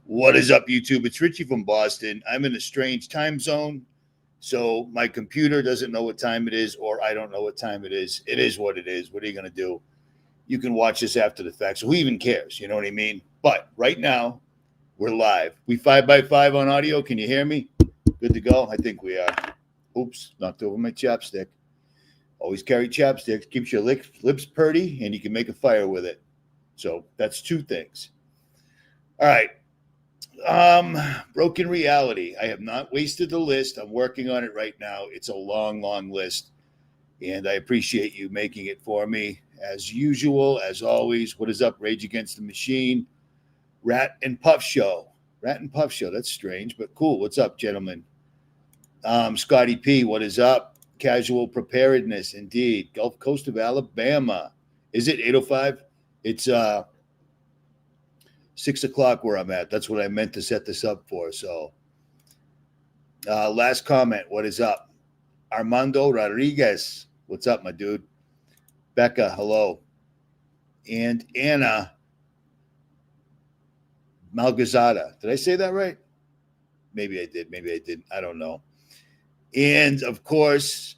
What is up, YouTube? It's Richie from Boston. I'm in a strange time zone, so my computer doesn't know what time it is, or I don't know what time it is. It is what it is. What are you going to do? You can watch this after the fact, so who even cares? You know what I mean? But right now, we're live. We 5x5 on audio. Can you hear me? Good to go? I think we are. Oops, knocked over my chapstick. Always carry chapsticks. Keeps your lips purty, and you can make a fire with it. So that's two things. All right. Broken Reality. I have not wasted the list. I'm working on it right now. It's a long, long list, and I appreciate you making it for me. As usual, as always, what is up? Rage Against the Machine, Rat and Puff Show. Rat and Puff Show. That's strange, but cool. What's up, gentlemen? Scotty P, what is up? Casual Preparedness, indeed. Gulf Coast of Alabama. Is it 8:05? It's 6 o'clock where I'm at. That's what I meant to set this up for. So, last comment. What is up? Armando Rodriguez. What's up, my dude? Becca, hello. And Anna Malgazada. Did I say that right? Maybe I did. Maybe I didn't. I don't know. And, of course,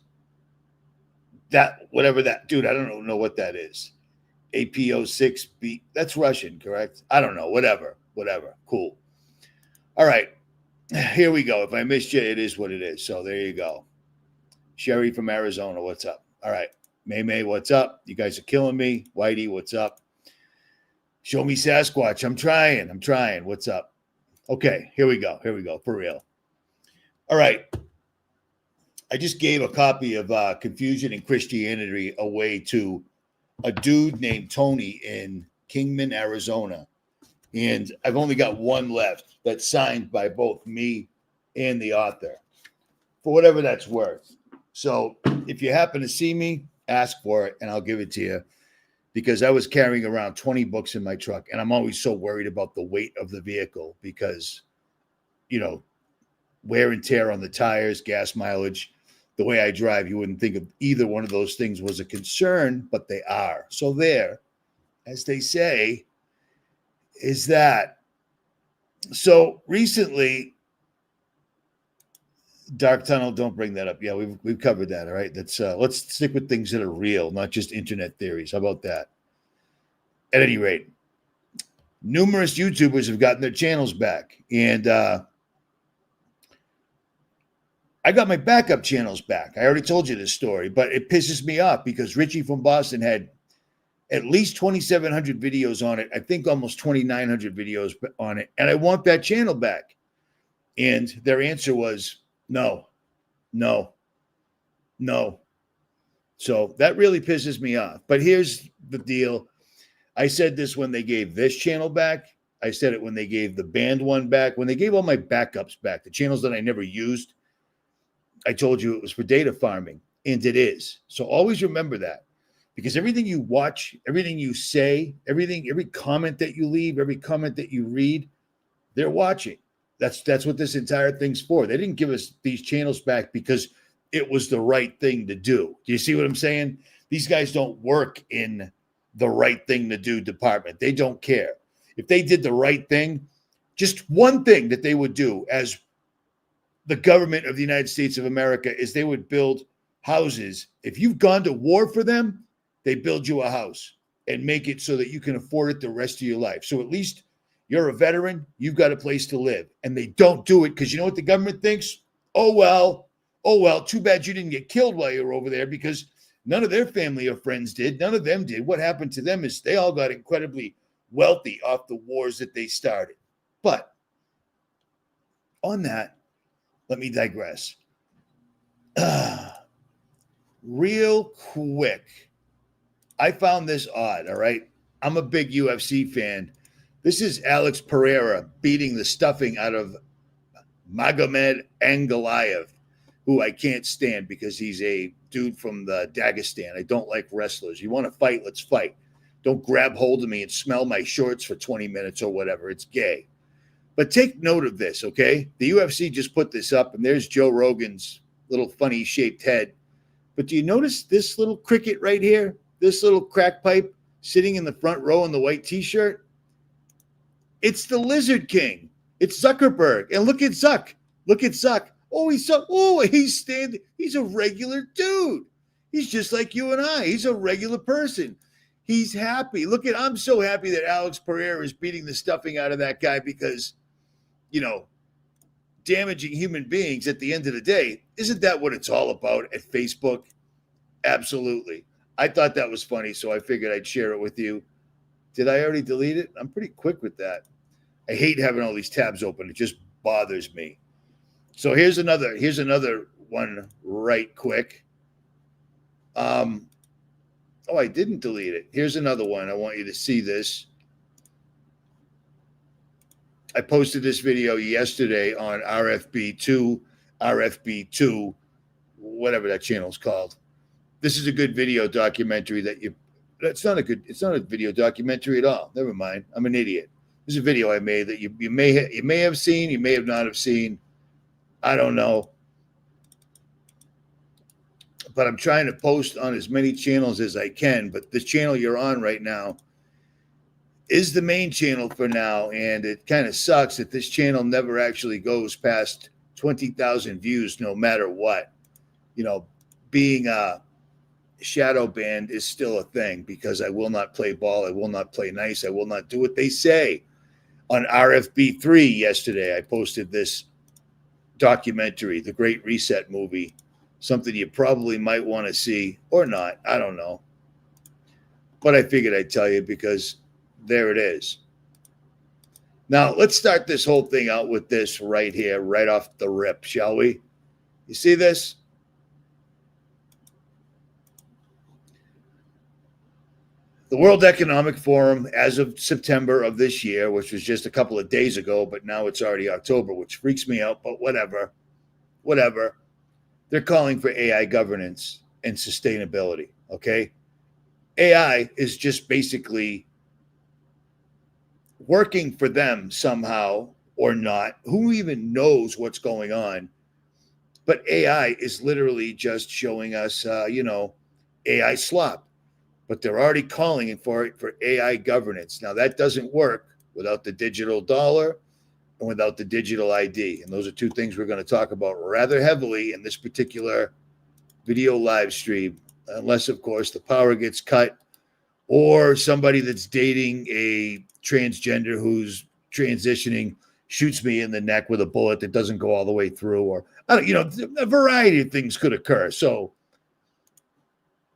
that, whatever that, dude, I don't know what that is. APO6B. That's Russian, correct? I don't know. Whatever. Cool. All right. Here we go. If I missed you, it is what it is. So there you go. Sherry from Arizona, what's up? All right. May, what's up? You guys are killing me. Whitey, what's up? Show me Sasquatch. I'm trying. What's up? Okay, here we go. For real. All right. I just gave a copy of Confusion and Christianity away to a dude named Tony in Kingman, Arizona. And I've only got one left that's signed by both me and the author, for whatever that's worth. So if you happen to see me, ask for it and I'll give it to you, because I was carrying around 20 books in my truck, and I'm always so worried about the weight of the vehicle because, you know, wear and tear on the tires, gas mileage. The way I drive, you wouldn't think of either one of those things was a concern, but they are. So there, as they say, is that. So recently, Dark Tunnel, don't bring that up. Yeah, we've covered that. All right, that's let's stick with things that are real, not just internet theories. How about that? At any rate, numerous YouTubers have gotten their channels back, and I got my backup channels back. I already told you this story, but it pisses me off because Richie from Boston had at least 2,700 videos on it. I think almost 2,900 videos on it. And I want that channel back. And their answer was no. So that really pisses me off. But here's the deal. I said this when they gave this channel back. I said it when they gave the band one back. When they gave all my backups back, the channels that I never used, I told you it was for data farming, and it is. So always remember that, because everything you watch, everything you say, every comment that you leave, every comment that you read, they're watching. That's what this entire thing's for. They didn't give us these channels back because it was the right thing to do. Do you see what I'm saying? These guys don't work in the right thing to do department. They don't care. If they did the right thing, just one thing that they would do as the government of the United States of America is they would build houses. If you've gone to war for them, they build you a house and make it so that you can afford it the rest of your life. So at least you're a veteran, you've got a place to live. And they don't do it because you know what the government thinks? Oh, well, too bad you didn't get killed while you were over there, because none of their family or friends did. None of them did. What happened to them is they all got incredibly wealthy off the wars that they started. But on that, let me digress. Real quick, I found this odd, all right? I'm a big UFC fan. This is Alex Pereira beating the stuffing out of Magomed Ankalaev, who I can't stand because he's a dude from the Dagestan. I don't like wrestlers. You want to fight? Let's fight. Don't grab hold of me and smell my shorts for 20 minutes or whatever. It's gay. But take note of this, okay? The UFC just put this up, and there's Joe Rogan's little funny shaped head. But do you notice this little cricket right here? This little crack pipe sitting in the front row in the white t-shirt? It's the Lizard King. It's Zuckerberg. And look at Zuck. Look at Zuck. Oh, he's standing. He's a regular dude. He's just like you and I. He's a regular person. He's happy. I'm so happy that Alex Pereira is beating the stuffing out of that guy because, damaging human beings at the end of the day, isn't that what it's all about at Facebook? Absolutely. I thought that was funny, so I figured I'd share it with you. Did I already delete it? I'm pretty quick with that. I hate having all these tabs open. It just bothers me. So here's another one right quick. I didn't delete it. Here's another one. I want you to see this. I posted this video yesterday on RFB2, whatever that channel's called. This is a good video documentary it's not a video documentary at all. Never mind. I'm an idiot. This is a video I made that you may have seen, you may have not have seen. I don't know. But I'm trying to post on as many channels as I can. But this channel you're on right now is the main channel for now. And it kind of sucks that this channel never actually goes past 20,000 views, no matter what. Being a shadow banned is still a thing because I will not play ball. I will not play nice. I will not do what they say. On RFB3 yesterday, I posted this documentary, The Great Reset movie, something you probably might want to see or not. I don't know. But I figured I'd tell you because there it is. Now, let's start this whole thing out with this right here, right off the rip, shall we? You see this? The World Economic Forum, as of September of this year, which was just a couple of days ago, but now it's already October, which freaks me out, but whatever. They're calling for AI governance and sustainability, okay? AI is just basically working for them somehow or not. Who even knows what's going on? But AI is literally just showing us, AI slop. But they're already calling for it for AI governance. Now, that doesn't work without the digital dollar and without the digital ID. And those are two things we're going to talk about rather heavily in this particular video live stream, unless, of course, the power gets cut or somebody that's dating a transgender who's transitioning shoots me in the neck with a bullet that doesn't go all the way through, or a variety of things could occur. So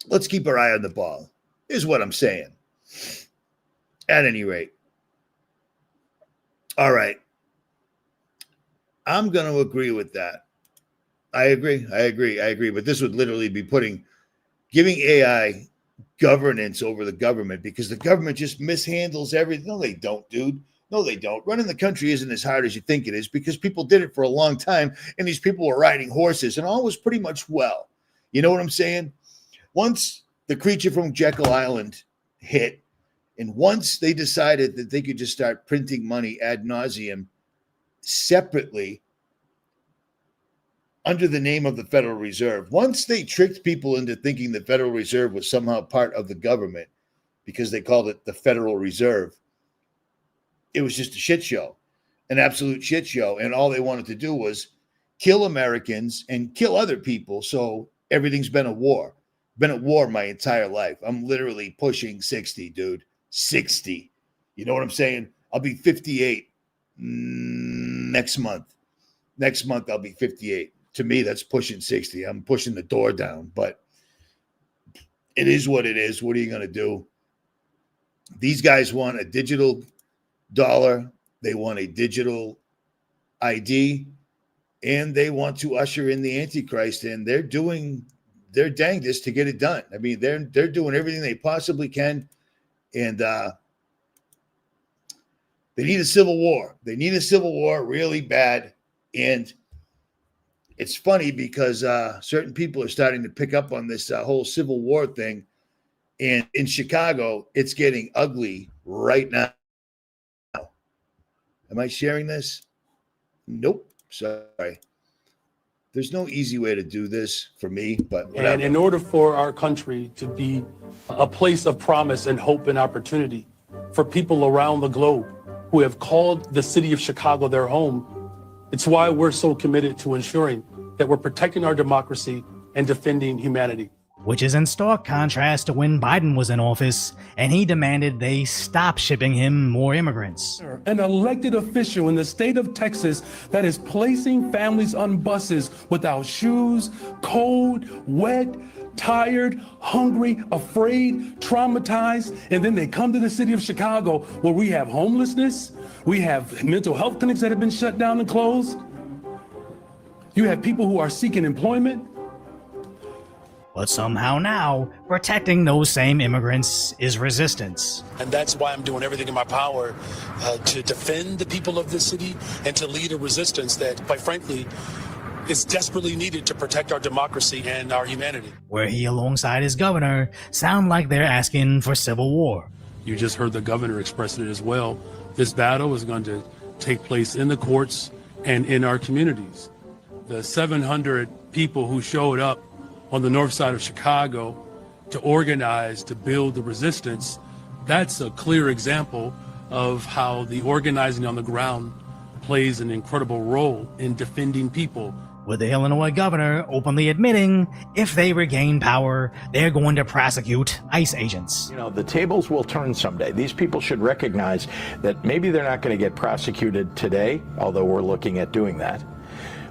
let's keep our eye on the ball, is what I'm saying. At any rate. All right. I'm going to agree with that. I agree. But this would literally be giving AI governance over the government because the government just mishandles everything. No, they don't, dude. No, they don't. Running the country isn't as hard as you think it is because people did it for a long time and these people were riding horses and all was pretty much well. You know what I'm saying? Once the Creature from Jekyll Island hit, and once they decided that they could just start printing money ad nauseum separately under the name of the Federal Reserve, once they tricked people into thinking the Federal Reserve was somehow part of the government because they called it the Federal Reserve, it was just a shit show, an absolute shit show. And all they wanted to do was kill Americans and kill other people. So everything's been a war. Been at war my entire life. I'm literally pushing 60, dude. 60. You know what I'm saying? I'll be 58 next month. Next month, I'll be 58. To me, that's pushing 60. I'm pushing the door down, but it is what it is. What are you going to do? These guys want a digital dollar. They want a digital ID, and they want to usher in the Antichrist, and they're doing their dangest to get it done. I mean, they're doing everything they possibly can And they need a civil war. They need a civil war really bad. And it's funny because certain people are starting to pick up on this whole civil war thing. And in Chicago, it's getting ugly right now. Am I sharing this? Nope. Sorry. There's no easy way to do this for me, but whatever. And in order for our country to be a place of promise and hope and opportunity for people around the globe who have called the city of Chicago their home, it's why we're so committed to ensuring that we're protecting our democracy and defending humanity. Which is in stark contrast to when Biden was in office and he demanded they stop shipping him more immigrants. An elected official in the state of Texas that is placing families on buses without shoes, cold, wet, tired, hungry, afraid, traumatized, and then they come to the city of Chicago where we have homelessness, we have mental health clinics that have been shut down and closed, you have people who are seeking employment. But somehow now, protecting those same immigrants is resistance. And that's why I'm doing everything in my power to defend the people of this city and to lead a resistance that, quite frankly, is desperately needed to protect our democracy and our humanity. Where he, alongside his governor, sound like they're asking for civil war. You just heard the governor express it as well. This battle is going to take place in the courts and in our communities. The 700 people who showed up on the north side of Chicago to organize, to build the resistance, that's a clear example of how the organizing on the ground plays an incredible role in defending people. With the Illinois governor openly admitting if they regain power, they're going to prosecute ICE agents. You know, the tables will turn someday. These people should recognize that maybe they're not going to get prosecuted today, although we're looking at doing that,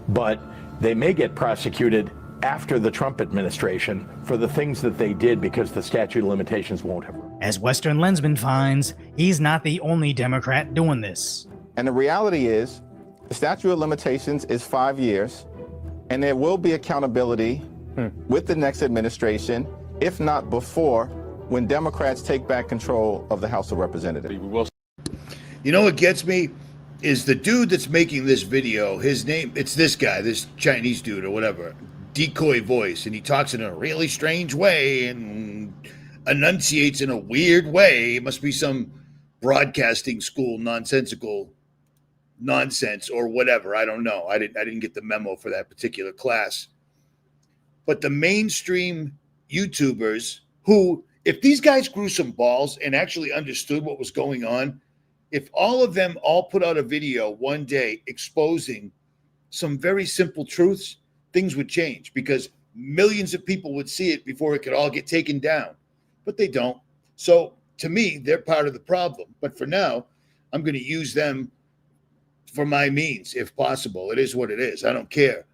but they may get prosecuted after the Trump administration for the things that they did because the statute of limitations won't have. As Western Lensman finds, he's not the only Democrat doing this. And the reality is, the statute of limitations is 5 years, and there will be accountability with the next administration, if not before, when Democrats take back control of the House of Representatives. You know what gets me? Is the dude that's making this video, his name, it's this guy, this Chinese dude or whatever, decoy voice, and he talks in a really strange way and enunciates in a weird way. It must be some broadcasting school nonsensical nonsense or whatever. I don't know. I didn't get the memo for that particular class. But the mainstream YouTubers who, if these guys grew some balls and actually understood what was going on, if all of them all put out a video one day exposing some very simple truths, things would change because millions of people would see it before it could all get taken down. But they don't. So to me, they're part of the problem. But for now, I'm going to use them for my means, if possible. It is what it is. I don't care.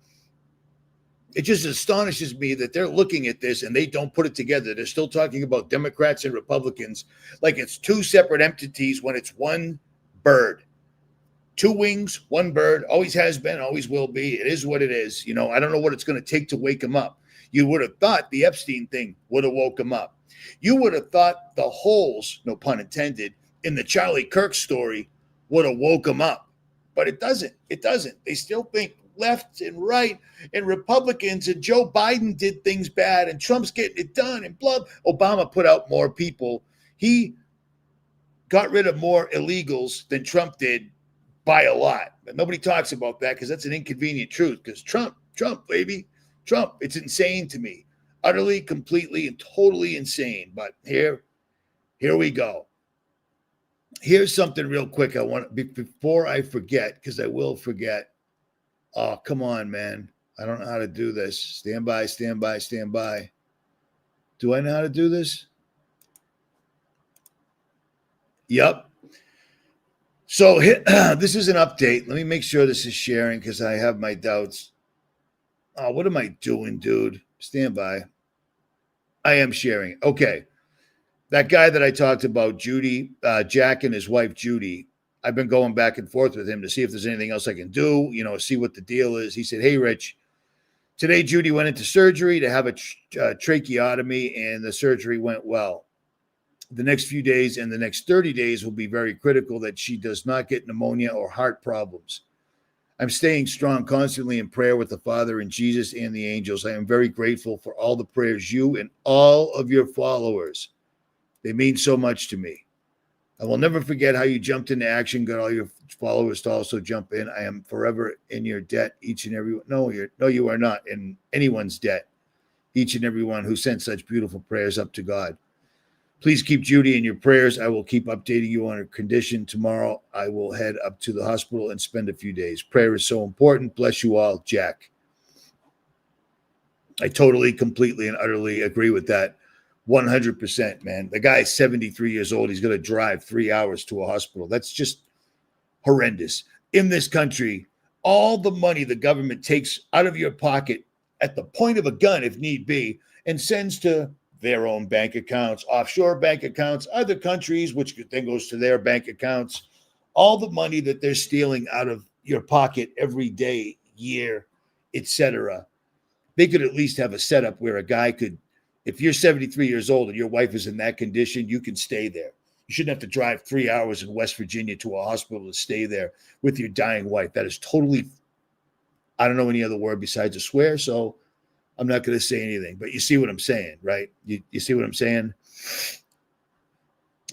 It just astonishes me that they're looking at this and they don't put it together. They're still talking about Democrats and Republicans like it's two separate entities when it's one bird. Two wings, one bird, always has been, always will be. It is what it is. You know, I don't know what it's going to take to wake him up. You would have thought the Epstein thing would have woke him up. You would have thought the holes, no pun intended, in the Charlie Kirk story would have woke him up. But it doesn't. It doesn't. They still think left and right and Republicans and Joe Biden did things bad and Trump's getting it done and blah. Obama put out more people. He got rid of more illegals than Trump did by a lot. But nobody talks about that because that's an inconvenient truth because Trump, baby, Trump. It's insane to me. Utterly, completely, and totally insane. But here we go. Here's something real quick I want before I forget, because I will forget. Oh, come on, man. I don't know how to do this. Stand by. Do I know how to do this? Yep. So this is an update. Let me make sure this is sharing because I have my doubts. Oh, what am I doing, dude? Stand by. I am sharing. Okay. That guy that I talked about, Judy, Jack and his wife, Judy, I've been going back and forth with him to see if there's anything else I can do, see what the deal is. He said, hey, Rich, today Judy went into surgery to have a tracheotomy and the surgery went well. the next few days and the next 30 days will be very critical that she does not get pneumonia or heart problems. I'm staying strong constantly in prayer with the Father and Jesus and the angels. I am very grateful for all the prayers you and all of your followers. They mean so much to me. I will never forget how you jumped into action, got all your followers to also jump in. I am forever in your debt, each and every one. No, you are not in anyone's debt. Each and every one who sent such beautiful prayers up to God. Please keep Judy in your prayers. I will keep updating you on her condition. Tomorrow, I will head up to the hospital and spend a few days. Prayer is so important. Bless you all, Jack. I totally, completely, and utterly agree with that. 100%, man. The guy's 73 years old. He's going to drive 3 hours to a hospital. That's just horrendous. In this country, all the money the government takes out of your pocket at the point of a gun, if need be, and sends to their own bank accounts, offshore bank accounts, other countries, which then goes to their bank accounts. All the money that they're stealing out of your pocket every day, year, etc. They could at least have a setup where a guy could, if you're 73 years old and your wife is in that condition, you can stay there. You shouldn't have to drive 3 hours in West Virginia to a hospital to stay there with your dying wife. That is totally, I don't know any other word besides a swear, so I'm not going to say anything. But you see what I'm saying, right? You see what I'm saying?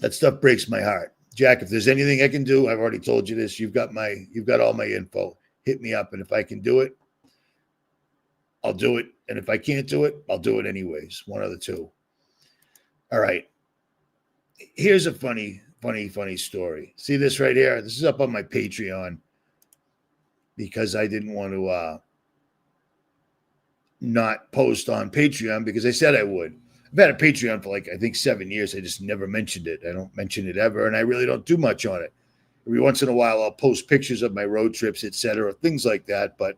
That stuff breaks my heart. Jack, if there's anything I can do, I've already told you this. You've got all my info. Hit me up, and if I can do it, I'll do it. And if I can't do it, I'll do it anyways. One of the two. All right. Here's a funny story. See this right here? This is up on my Patreon because I didn't want to not post on Patreon because I said I would. I've had a Patreon for I think 7 years. I just never mentioned it. I don't mention it ever, and I really don't do much on it. Every once in a while, I'll post pictures of my road trips, etc., things like that, but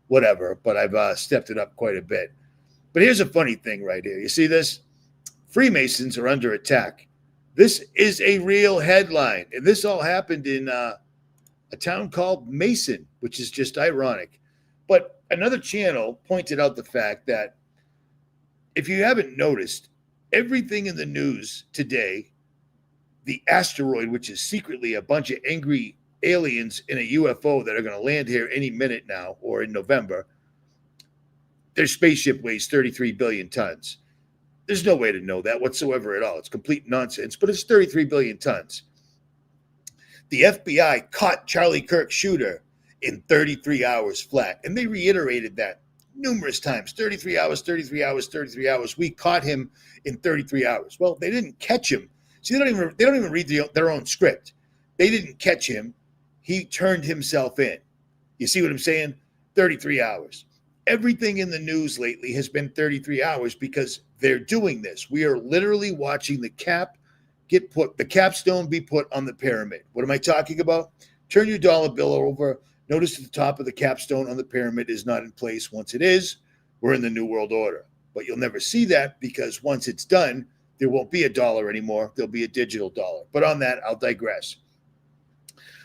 whatever. But I've stepped it up quite a bit. But here's a funny thing right here. You see this? Freemasons are under attack. This is a real headline. And this all happened in a town called Mason, which is just ironic. But another channel pointed out the fact that if you haven't noticed, everything in the news today, the asteroid, which is secretly a bunch of angry aliens in a UFO that are going to land here any minute now or in November, their spaceship weighs 33 billion tons. There's no way to know that whatsoever at all. It's complete nonsense, but it's 33 billion tons. The FBI caught Charlie Kirk's shooter in 33 hours flat, and they reiterated that numerous times. 33 hours, 33 hours, 33 hours. We caught him in 33 hours. Well, they didn't catch him. See, they don't even read their own script. They didn't catch him. He turned himself in. You see what I'm saying? 33 hours. Everything in the news lately has been 33 hours because they're doing this. We are literally watching the capstone be put on the pyramid. What am I talking about? Turn your dollar bill over. Notice at the top of the capstone on the pyramid is not in place. Once it is, we're in the New World Order. But you'll never see that because once it's done, there won't be a dollar anymore. There'll be a digital dollar. But on that, I'll digress.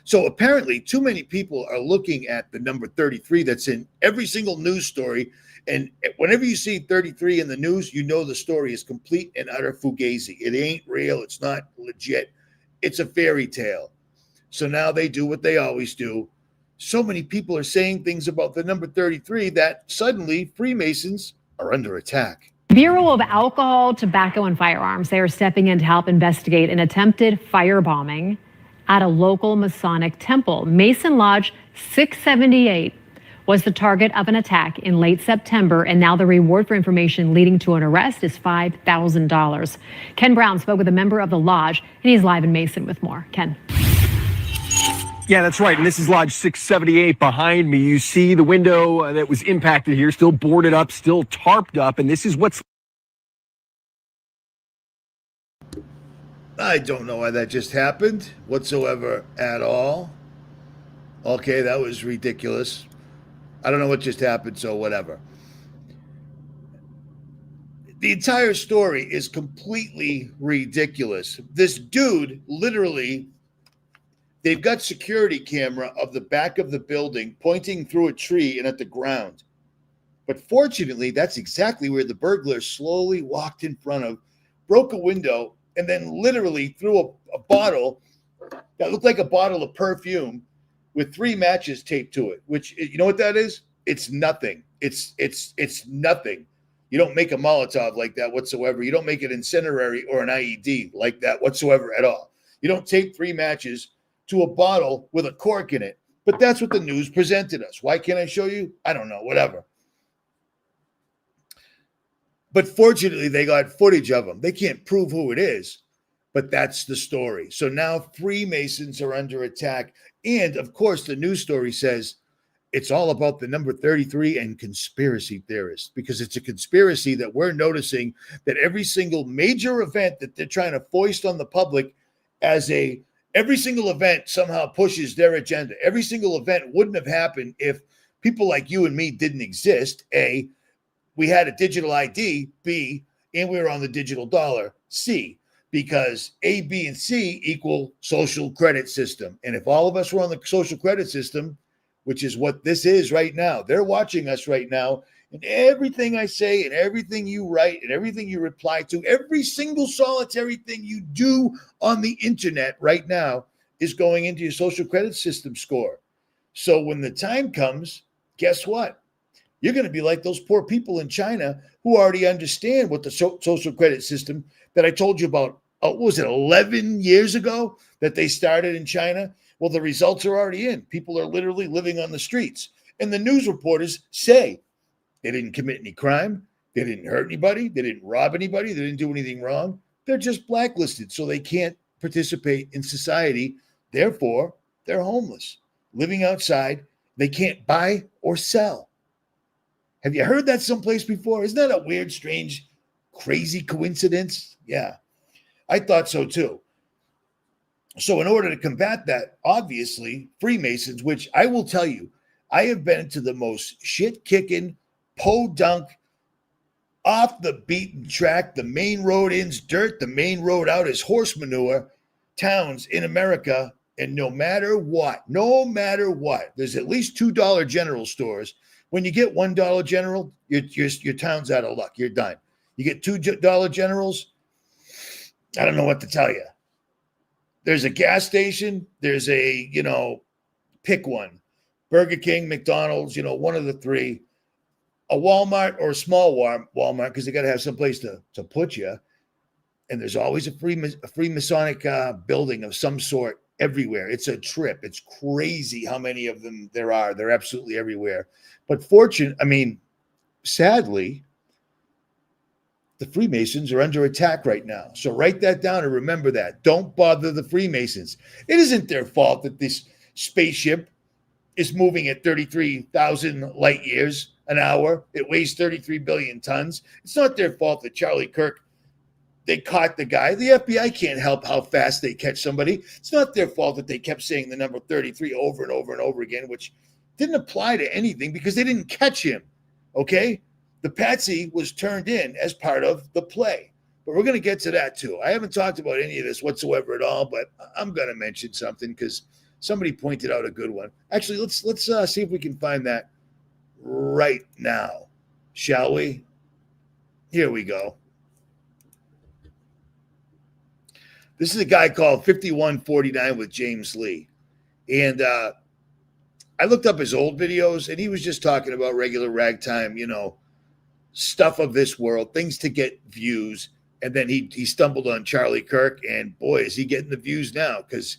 So apparently, too many people are looking at the number 33 that's in every single news story. And whenever you see 33 in the news, you know the story is complete and utter fugazi. It ain't real. It's not legit. It's a fairy tale. So now they do what they always do. So many people are saying things about the number 33 that suddenly Freemasons are under attack. Bureau of Alcohol, Tobacco, and Firearms, they are stepping in to help investigate an attempted firebombing at a local Masonic temple. Mason Lodge 678 was the target of an attack in late September, and now the reward for information leading to an arrest is $5,000. Ken Brown spoke with a member of the lodge, and he's live in Mason with more. Ken. Yeah, that's right. And this is Lodge 678 behind me. You see the window that was impacted here, still boarded up, still tarped up. And this is what's... I don't know why that just happened whatsoever at all. Okay, that was ridiculous. I don't know what just happened, so whatever. The entire story is completely ridiculous. This dude literally... They've got security camera of the back of the building pointing through a tree and at the ground. But fortunately, that's exactly where the burglar slowly walked in front of, broke a window, and then literally threw a bottle that looked like a bottle of perfume with 3 matches taped to it, which, you know what that is? It's nothing. It's nothing. You don't make a Molotov like that whatsoever. You don't make an incendiary or an IED like that whatsoever at all. You don't tape 3 matches to a bottle with a cork in it. But that's what the news presented us. Why can't I show you? I don't know, whatever. But fortunately, they got footage of them. They can't prove who it is, but that's the story. So now Freemasons are under attack. And of course, the news story says it's all about the number 33 and conspiracy theorists, because it's a conspiracy that we're noticing that every single major event that they're trying to foist on the public every single event somehow pushes their agenda. Every single event wouldn't have happened if people like you and me didn't exist. A, we had a digital ID. B, and we were on the digital dollar. C, because A, B, and C equal social credit system. And if all of us were on the social credit system, which is what this is right now, they're watching us right now. And everything I say and everything you write and everything you reply to, every single solitary thing you do on the internet right now is going into your social credit system score. So when the time comes, guess what? You're going to be like those poor people in China who already understand what the social credit system that I told you about, what was it, 11 years ago that they started in China? Well, the results are already in. People are literally living on the streets. And the news reporters say they didn't commit any crime. They didn't hurt anybody. They didn't rob anybody. They didn't do anything wrong. They're just blacklisted, so they can't participate in society. Therefore, they're homeless, living outside. They can't buy or sell. Have you heard that someplace before? Isn't that a weird, strange, crazy coincidence? Yeah, I thought so too. So in order to combat that, obviously, Freemasons, which I will tell you, I have been to the most shit-kicking, podunk, off the beaten track, the main road in's dirt, the main road out is horse manure, towns in America, and no matter what, there's at least $2 general stores. When you get $1 general, your town's out of luck. You're done. You get $2 generals, I don't know what to tell you. There's a gas station. There's a, pick one. Burger King, McDonald's, one of the 3. A Walmart or a small Walmart, because they got to have some place to put you. And there's always a free Masonic building of some sort everywhere. It's a trip. It's crazy how many of them there are. They're absolutely everywhere. But sadly, the Freemasons are under attack right now. So write that down and remember that. Don't bother the Freemasons. It isn't their fault that this spaceship is moving at 33,000 light years an hour. It weighs 33 billion tons. It's not their fault that Charlie Kirk, they caught the guy. The FBI can't help how fast they catch somebody. It's not their fault that they kept saying the number 33 over and over and over again, which didn't apply to anything because they didn't catch him. Okay? The patsy was turned in as part of the play. But we're going to get to that too. I haven't talked about any of this whatsoever at all, but I'm going to mention something because somebody pointed out a good one. Actually, let's see if we can find that right now, shall we? Here we go. This is a guy called 5149 with James Lee. And I looked up his old videos, and he was just talking about regular ragtime, stuff of this world, things to get views. And then he stumbled on Charlie Kirk, and boy, is he getting the views now, because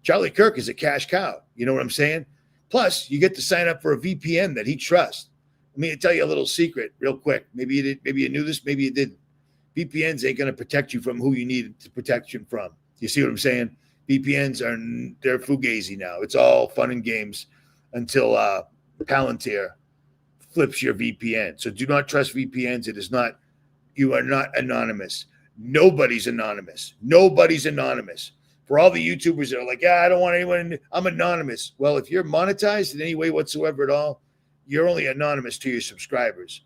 Charlie Kirk is a cash cow. You know what I'm saying? Plus, you get to sign up for a VPN that he trusts. Let me tell you a little secret real quick. Maybe you did, maybe you knew this, maybe you didn't. VPNs ain't going to protect you from who you need to protect you from. You see what I'm saying? VPNs they're fugazi now. It's all fun and games until Palantir flips your VPN. So do not trust VPNs. You are not anonymous. Nobody's anonymous. Nobody's anonymous. For all the YouTubers that are like, I don't want anyone, I'm anonymous. Well, if you're monetized in any way whatsoever at all, you're only anonymous to your subscribers.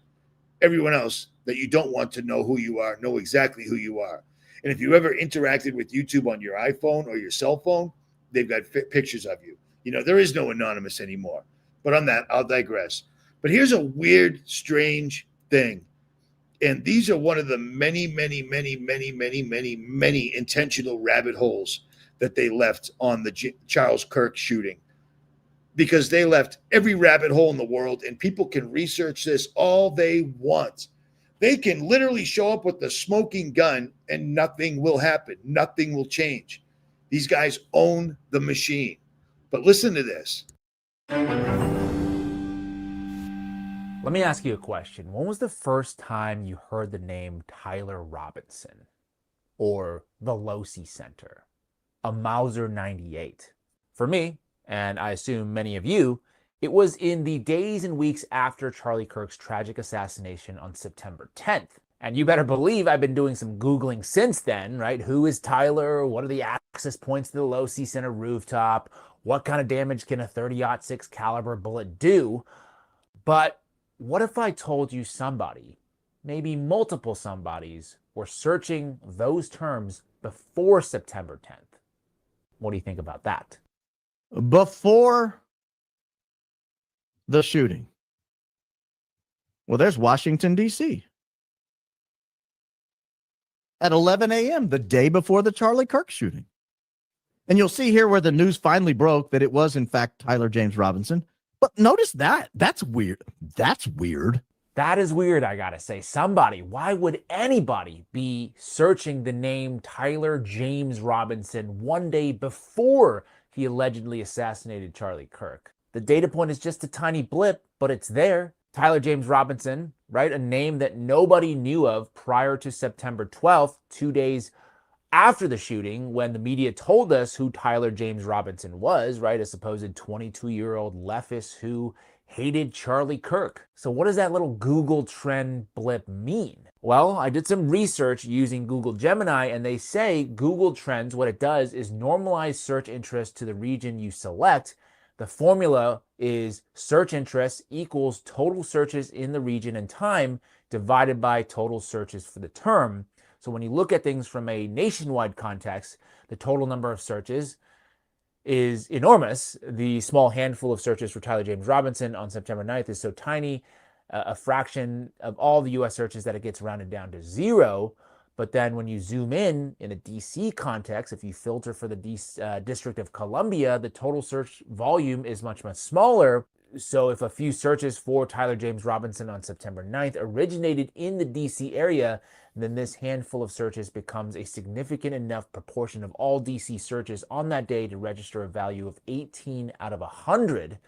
Everyone else that you don't want to know who you are, know exactly who you are. And if you ever interacted with YouTube on your iPhone or your cell phone, they've got pictures of you. There is no anonymous anymore. But on that, I'll digress. But here's a weird, strange thing. And these are one of the many, many, many, many, many, many, many intentional rabbit holes that they left on the Charles Kirk shooting, because they left every rabbit hole in the world, and people can research this all they want. They can literally show up with the smoking gun and nothing will happen. Nothing will change. These guys own the machine. But listen to this. Let me ask you a question. When was the first time you heard the name Tyler Robinson or the Losi Center, a Mauser 98? For me, and I assume many of you, it was in the days and weeks after Charlie Kirk's tragic assassination on September 10th. And you better believe I've been doing some Googling since then, right? Who is Tyler? What are the access points to the Losi Center rooftop? What kind of damage can a .30-06 caliber bullet do? But what if I told you somebody, maybe multiple somebodies, were searching those terms before September 10th? What do you think about that? Before the shooting. Well, there's Washington, D.C. at 11 a.m., the day before the Charlie Kirk shooting. And you'll see here where the news finally broke that it was, in fact, Tyler James Robinson. But notice that. That's weird. That's weird. That is weird, I gotta say. Why would anybody be searching the name Tyler James Robinson one day before he allegedly assassinated Charlie Kirk? The data point is just a tiny blip, but it's there. Tyler James Robinson, right? A name that nobody knew of prior to September 12th, 2 days after the shooting, when the media told us who Tyler James Robinson was, right? A supposed 22-year-old leftist who hated Charlie Kirk. So what does that little Google trend blip mean? Well, I did some research using Google Gemini, and they say Google Trends, what it does is normalize search interest to the region you select. The formula is search interest equals total searches in the region and time divided by total searches for the term. So when you look at things from a nationwide context, the total number of searches is enormous. The small handful of searches for Tyler James Robinson on September 9th is so tiny, a fraction of all the US searches, that it gets rounded down to 0. But then when you zoom in a DC context, if you filter for the District of Columbia, the total search volume is much, much smaller. So if a few searches for Tyler James Robinson on September 9th originated in the DC area, then this handful of searches becomes a significant enough proportion of all DC searches on that day to register a value of 18 out of 100.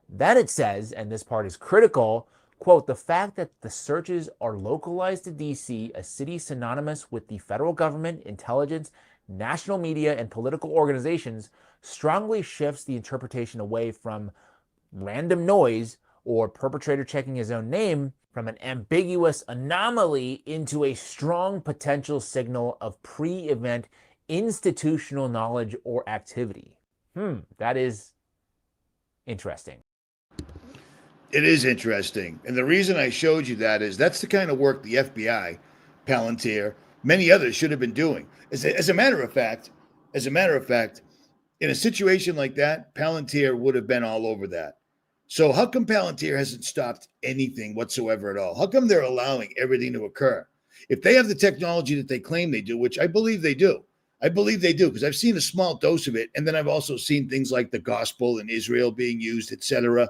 Then it says, and this part is critical, quote, the fact that the searches are localized to DC, a city synonymous with the federal government, intelligence, national media, and political organizations, strongly shifts the interpretation away from random noise or perpetrator checking his own name, from an ambiguous anomaly into a strong potential signal of pre-event institutional knowledge or activity. That is interesting. It is interesting. And the reason I showed you that is that's the kind of work the FBI, Palantir, many others should have been doing. As a matter of fact, in a situation like that, Palantir would have been all over that. So how come Palantir hasn't stopped anything whatsoever at all? How come they're allowing everything to occur? If they have the technology that they claim they do, which I believe they do, because I've seen a small dose of it. And then I've also seen things like the gospel in Israel being used, etc.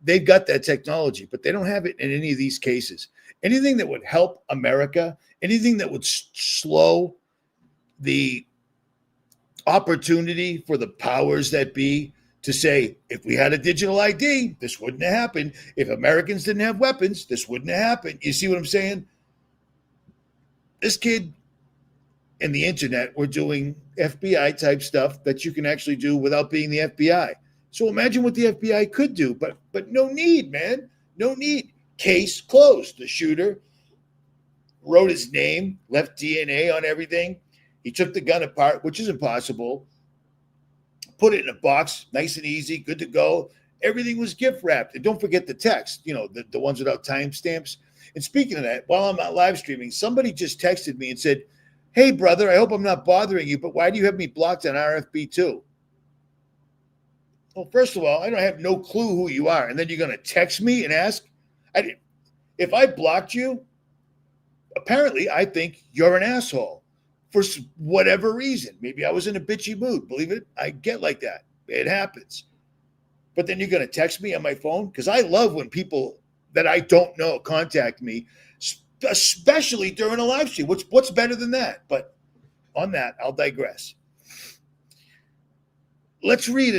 They've got that technology, but they don't have it in any of these cases. Anything that would help America, anything that would slow the opportunity for the powers that be to say, if we had a digital ID, this wouldn't have happened. If Americans didn't have weapons, this wouldn't have happened. You see what I'm saying? This kid and the internet were doing FBI type stuff that you can actually do without being the FBI. So imagine what the FBI could do, but no need, man. No need. Case closed. The shooter wrote his name, left DNA on everything. He took the gun apart, which is impossible. Put it in a box, nice and easy, good to go. Everything was gift wrapped. And don't forget the text, the ones without timestamps. And speaking of that, while I'm not live streaming, somebody just texted me and said, hey, brother, I hope I'm not bothering you, but why do you have me blocked on RFB2? Well, first of all, I don't have no clue who you are. And then you're going to text me and ask? If I blocked you, apparently I think you're an asshole for whatever reason. Maybe I was in a bitchy mood. Believe it, I get like that. It happens. But then you're going to text me on my phone? Because I love when people that I don't know contact me, especially during a live stream. What's better than that? But on that, I'll digress. Let's read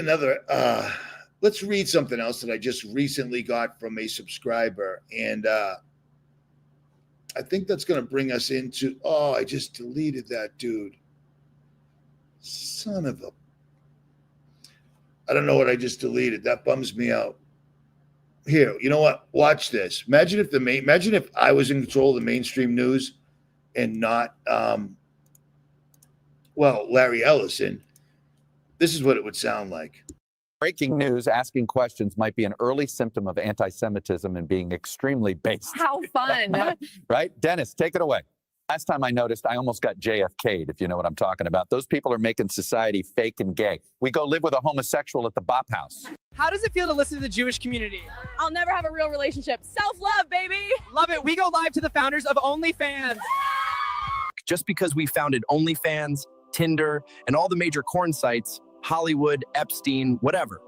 let's read something else that I just recently got from a subscriber. And I think that's going to bring us into, I just deleted that dude. Son of a, I don't know what I just deleted. That bums me out. Here, you know what? Watch this. Imagine if I was in control of the mainstream news and not, Larry Ellison. This is what it would sound like. Breaking news, asking questions might be an early symptom of anti-Semitism and being extremely based. How fun. Right? Dennis, take it away. Last time I noticed, I almost got JFK'd, if you know what I'm talking about. Those people are making society fake and gay. We go live with a homosexual at the Bop House. How does it feel to listen to the Jewish community? I'll never have a real relationship. Self-love, baby. Love it. We go live to the founders of OnlyFans. Just because we founded OnlyFans, Tinder, and all the major porn sites, Hollywood, Epstein, whatever,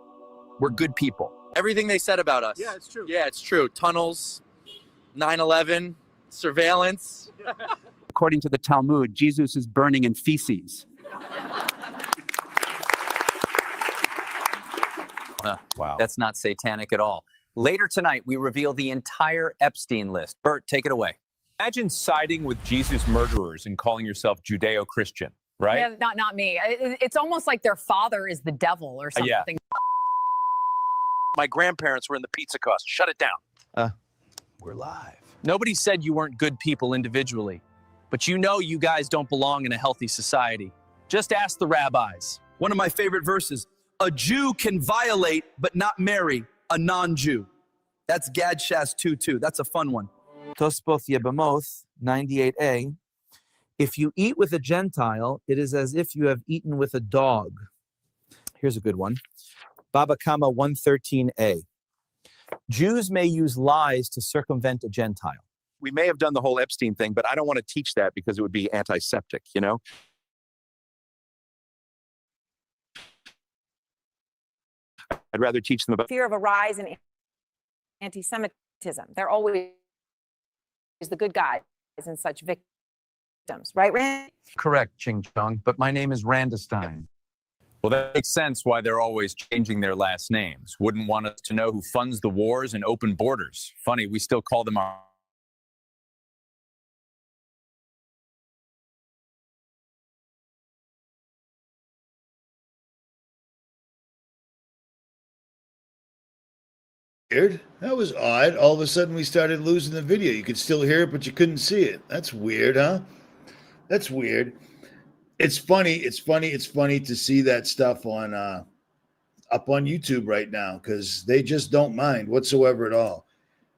we're good people. Everything they said about us. Yeah, it's true. Yeah, it's true. Tunnels, 9/11, surveillance. According to the Talmud, Jesus is burning in feces. Wow. That's not satanic at all. Later tonight, we reveal the entire Epstein list. Bert, take it away. Imagine siding with Jesus' murderers and calling yourself Judeo-Christian, right? Yeah, not me. It's almost like their father is the devil or something. Yeah. My grandparents were in the pizza cost. Shut it down. We're live. Nobody said you weren't good people individually, but you know you guys don't belong in a healthy society. Just ask the rabbis. One of my favorite verses, a Jew can violate but not marry a non-Jew. That's Gad Shas 2:2. That's a fun one. Tospoth Yebamoth 98a. If you eat with a Gentile, it is as if you have eaten with a dog. Here's a good one. Baba Kama 113a. Jews may use lies to circumvent a Gentile. We may have done the whole Epstein thing, but I don't want to teach that because it would be antiseptic, you know? I'd rather teach them about Fear of a rise in anti-Semitism. They're always the good guys and such victims, right, Rand? Correct, Ching Chong, but my name is Randestein. Well, that makes sense why they're always changing their last names. Wouldn't want us to know who funds the wars and open borders. Funny, we still call them our... Weird. That was odd. All of a sudden we started losing the video. You could still hear it, but you couldn't see it. That's weird, huh? That's weird. It's funny to see that stuff on up on YouTube right now because they just don't mind whatsoever at all.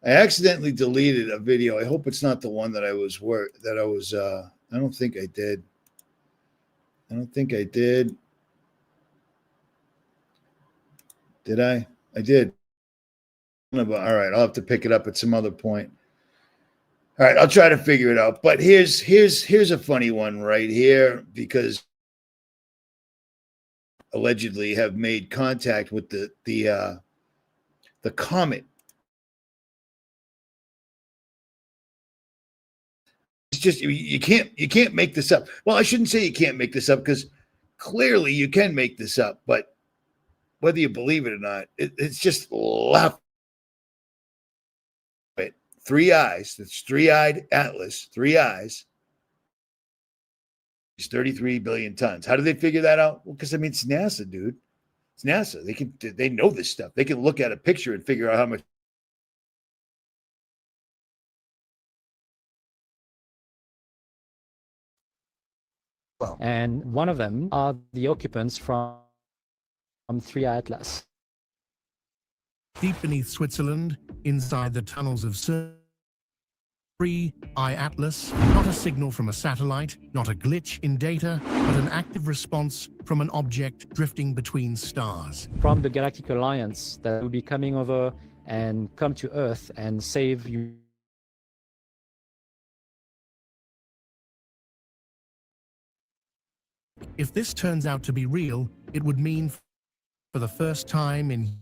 I accidentally deleted a video. I hope it's not the one that I don't think I did. Did I? I did. All right, I'll have to pick it up at some other point. All right, I'll try to figure it out. But here's a funny one right here because allegedly have made contact with the comet. It's just you can't make this up. Well, I shouldn't say you can't make this up because clearly you can make this up, but whether you believe it or not, it's just laughable. Three eyes. That's three-eyed Atlas. 3 eyes. It's 33 billion tons. How do they figure that out? Well, because it's NASA, dude. It's NASA. They know this stuff. They can look at a picture and figure out how much. And one of them are the occupants from 3 Atlas. Deep beneath Switzerland, inside the tunnels of 3I Atlas, not a signal from a satellite, not a glitch in data, but an active response from an object drifting between stars. From the Galactic Alliance that will be coming over and come to Earth and save you If this turns out to be real, it would mean for the first time in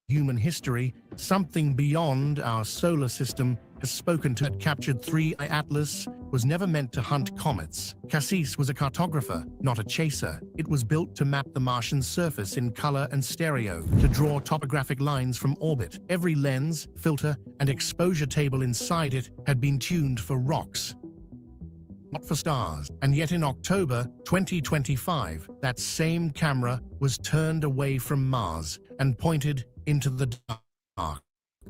human history, something beyond our solar system has spoken to it. Captured 3I Atlas was never meant to hunt comets. Cassis was a cartographer, not a chaser. It was built to map the Martian surface in color and stereo, to draw topographic lines from orbit. Every lens, filter, and exposure table inside it had been tuned for rocks, not for stars. And yet in October 2025, that same camera was turned away from Mars and pointed into the dark.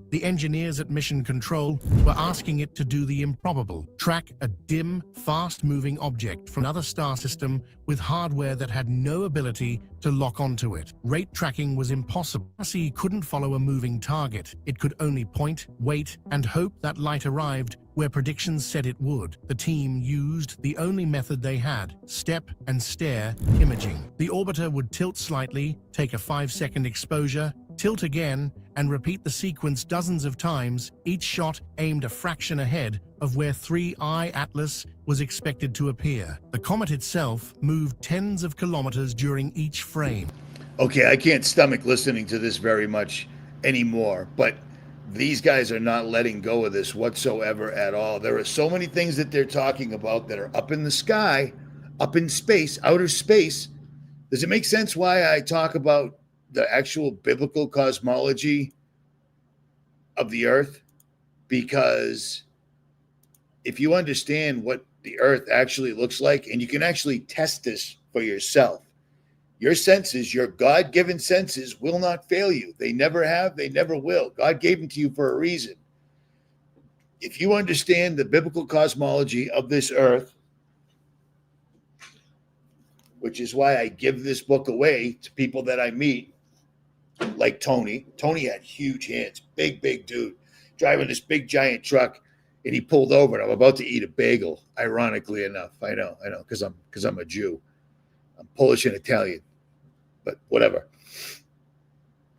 The engineers at Mission Control were asking it to do the improbable, track a dim, fast-moving object from another star system with hardware that had no ability to lock onto it. Rate tracking was impossible. Cassie couldn't follow a moving target. It could only point, wait, and hope that light arrived where predictions said it would. The team used the only method they had, step and stare imaging. The orbiter would tilt slightly, take a 5-second exposure, tilt again, and repeat the sequence dozens of times, each shot aimed a fraction ahead of where 3I Atlas was expected to appear. The comet itself moved tens of kilometers during each frame. Okay, I can't stomach listening to this very much anymore, but these guys are not letting go of this whatsoever at all. There are so many things that they're talking about that are up in the sky, up in space, outer space. Does it make sense why I talk about the actual biblical cosmology of the earth? Because if you understand what the earth actually looks like, and you can actually test this for yourself, your senses, your God-given senses, will not fail you. They never have, they never will. God gave them to you for a reason. If you understand the biblical cosmology of this earth, which is why I give this book away to people that I meet, like Tony. Tony had huge hands, big dude, driving this big giant truck, and he pulled over, and I'm about to eat a bagel, ironically enough. I know, because I'm a Jew. I'm Polish and Italian, but whatever.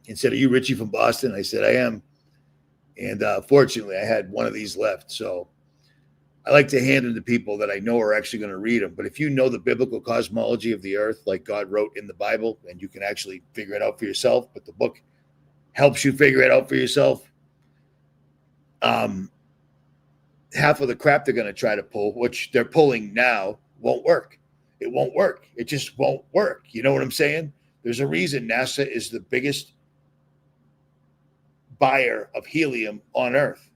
He said, "Are you Richie from Boston?" I said, "I am." And fortunately, I had one of these left. So I like to hand them to people that I know are actually going to read them. But if you know the biblical cosmology of the earth, like God wrote in the Bible, and you can actually figure it out for yourself, but the book helps you figure it out for yourself, half of the crap they're going to try to pull, which they're pulling now, won't work. It won't work. It just won't work. You know what I'm saying? There's a reason NASA is the biggest buyer of helium on Earth,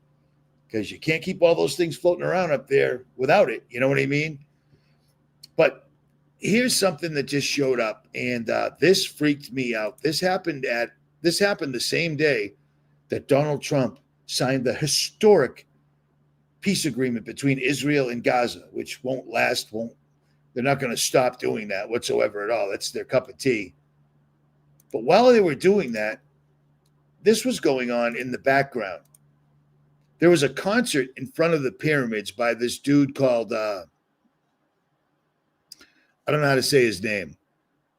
because you can't keep all those things floating around up there without it. You know what I mean? But here's something that just showed up, and this freaked me out. This happened the same day that Donald Trump signed the historic peace agreement between Israel and Gaza, which won't last. They're not going to stop doing that whatsoever at all. That's their cup of tea. But while they were doing that, this was going on in the background. There was a concert in front of the pyramids by this dude called, I don't know how to say his name,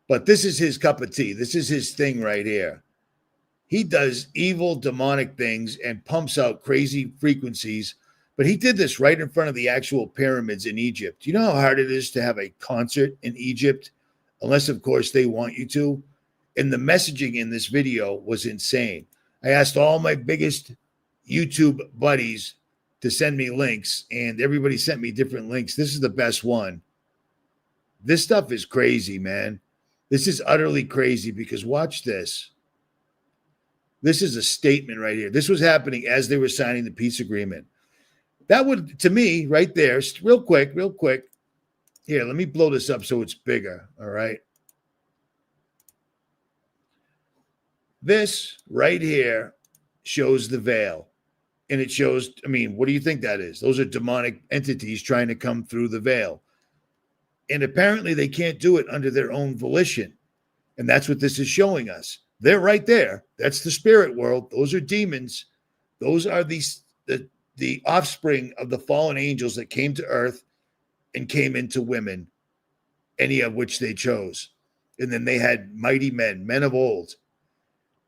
but this is his cup of tea. This is his thing right here. He does evil, demonic things and pumps out crazy frequencies. But he did this right in front of the actual pyramids in Egypt. You know how hard it is to have a concert in Egypt? Unless, of course, they want you to. And the messaging in this video was insane. I asked all my biggest YouTube buddies to send me links, and everybody sent me different links. This is the best one. This stuff is crazy, man. This is utterly crazy, because watch this. This is a statement right here. This was happening as they were signing the peace agreement. That would, to me, right there, real quick. Here, let me blow this up so it's bigger, all right? This right here shows the veil. And it shows, I mean, what do you think that is? Those are demonic entities trying to come through the veil. And apparently they can't do it under their own volition. And that's what this is showing us. They're right there. That's the spirit world. Those are demons. Those are the offspring of the fallen angels that came to earth and came into women, any of which they chose. And then they had mighty men of old.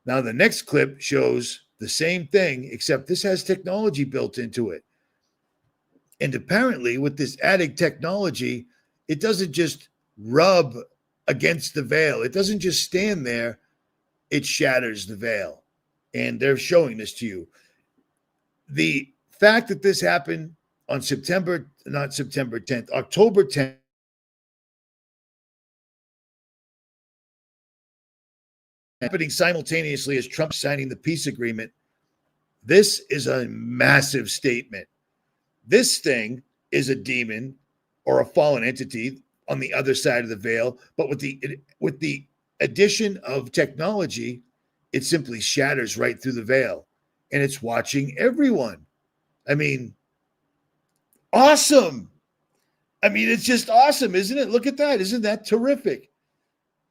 Now the next clip shows the same thing, except this has technology built into it. And apparently, with this added technology, it doesn't just rub against the veil. It doesn't just stand there. It shatters the veil. And they're showing this to you. The fact that this happened on October 10th, happening simultaneously as Trump signing the peace agreement, this is a massive statement. This thing is a demon or a fallen entity on the other side of the veil, but with the addition of technology, it simply shatters right through the veil, and it's watching everyone. I mean, awesome. I mean, it's just awesome, isn't it? Look at that. Isn't that terrific?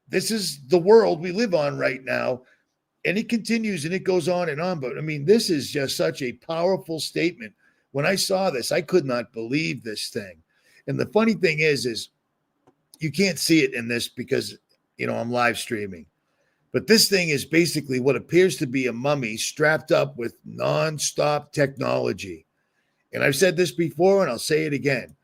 This is the world we live on right now. And it continues and it goes on and on. But I mean, this is just such a powerful statement. When I saw this, I could not believe this thing. And the funny thing is you can't see it in this because, I'm live streaming. But this thing is basically what appears to be a mummy strapped up with nonstop technology. And I've said this before and I'll say it again.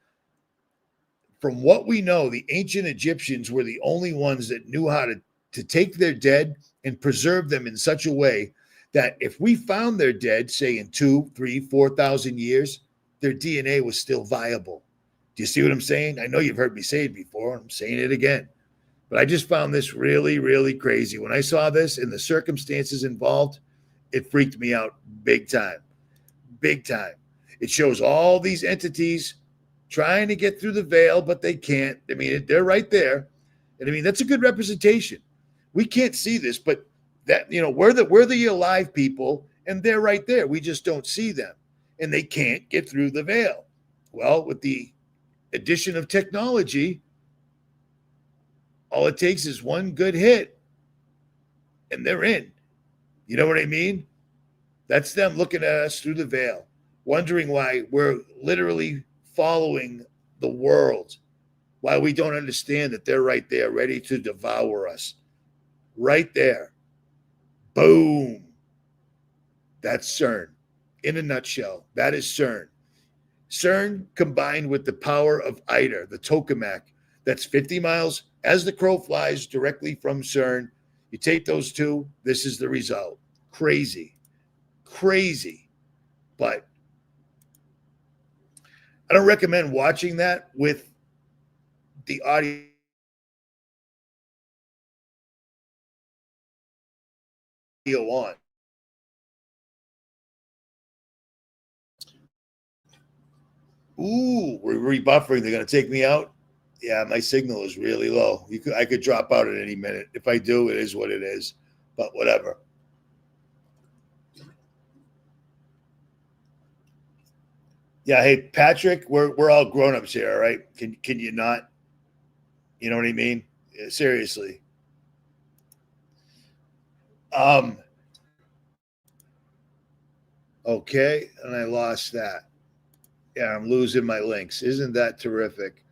From what we know, the ancient Egyptians were the only ones that knew how to take their dead and preserve them in such a way that if we found their dead, say in 2, 3, 4,000 years, their DNA was still viable. Do you see what I'm saying? I know you've heard me say it before. I'm saying it again. But I just found this really, really crazy. When I saw this and the circumstances involved, it freaked me out big time. Big time. It shows all these entities trying to get through the veil, but they can't. I mean, they're right there. And I mean, that's a good representation. We can't see this, but that, we're the alive people, and they're right there. We just don't see them, and they can't get through the veil. Well, with the addition of technology, all it takes is one good hit, and they're in. You know what I mean? That's them looking at us through the veil, wondering why we're literally following the world, why we don't understand that they're right there ready to devour us. Right there. Boom. That's CERN. In a nutshell, that is CERN. CERN combined with the power of ITER, the tokamak, that's 50 miles as the crow flies directly from CERN. You take those two, this is the result. Crazy. Crazy. But I don't recommend watching that with the audio on. Ooh, we're rebuffering. They're going to take me out. Yeah, my signal is really low. I could drop out at any minute. If I do, it is what it is. But whatever. Yeah, hey Patrick, we're all grown-ups here, all right? Can you not? You know what I mean? Yeah, seriously. Okay, and I lost that. Yeah, I'm losing my links. Isn't that terrific?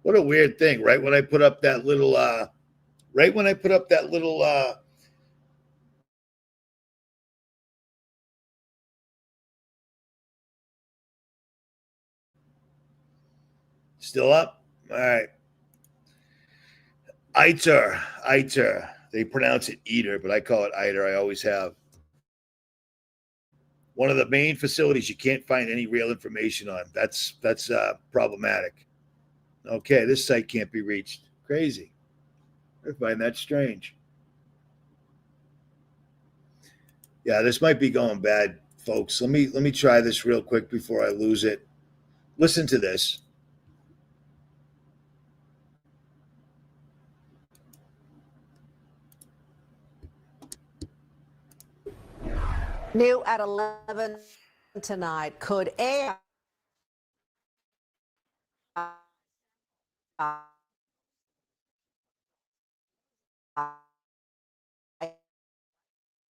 What a weird thing, right? When I put up that little still up? All right. ITER. They pronounce it eater, but I call it ITER. I always have. One of the main facilities you can't find any real information on. That's problematic. Okay, this site can't be reached. Crazy. I find that strange. Yeah, this might be going bad, folks. Let me try this real quick before I lose it. Listen to this. New at 11 tonight. Could AI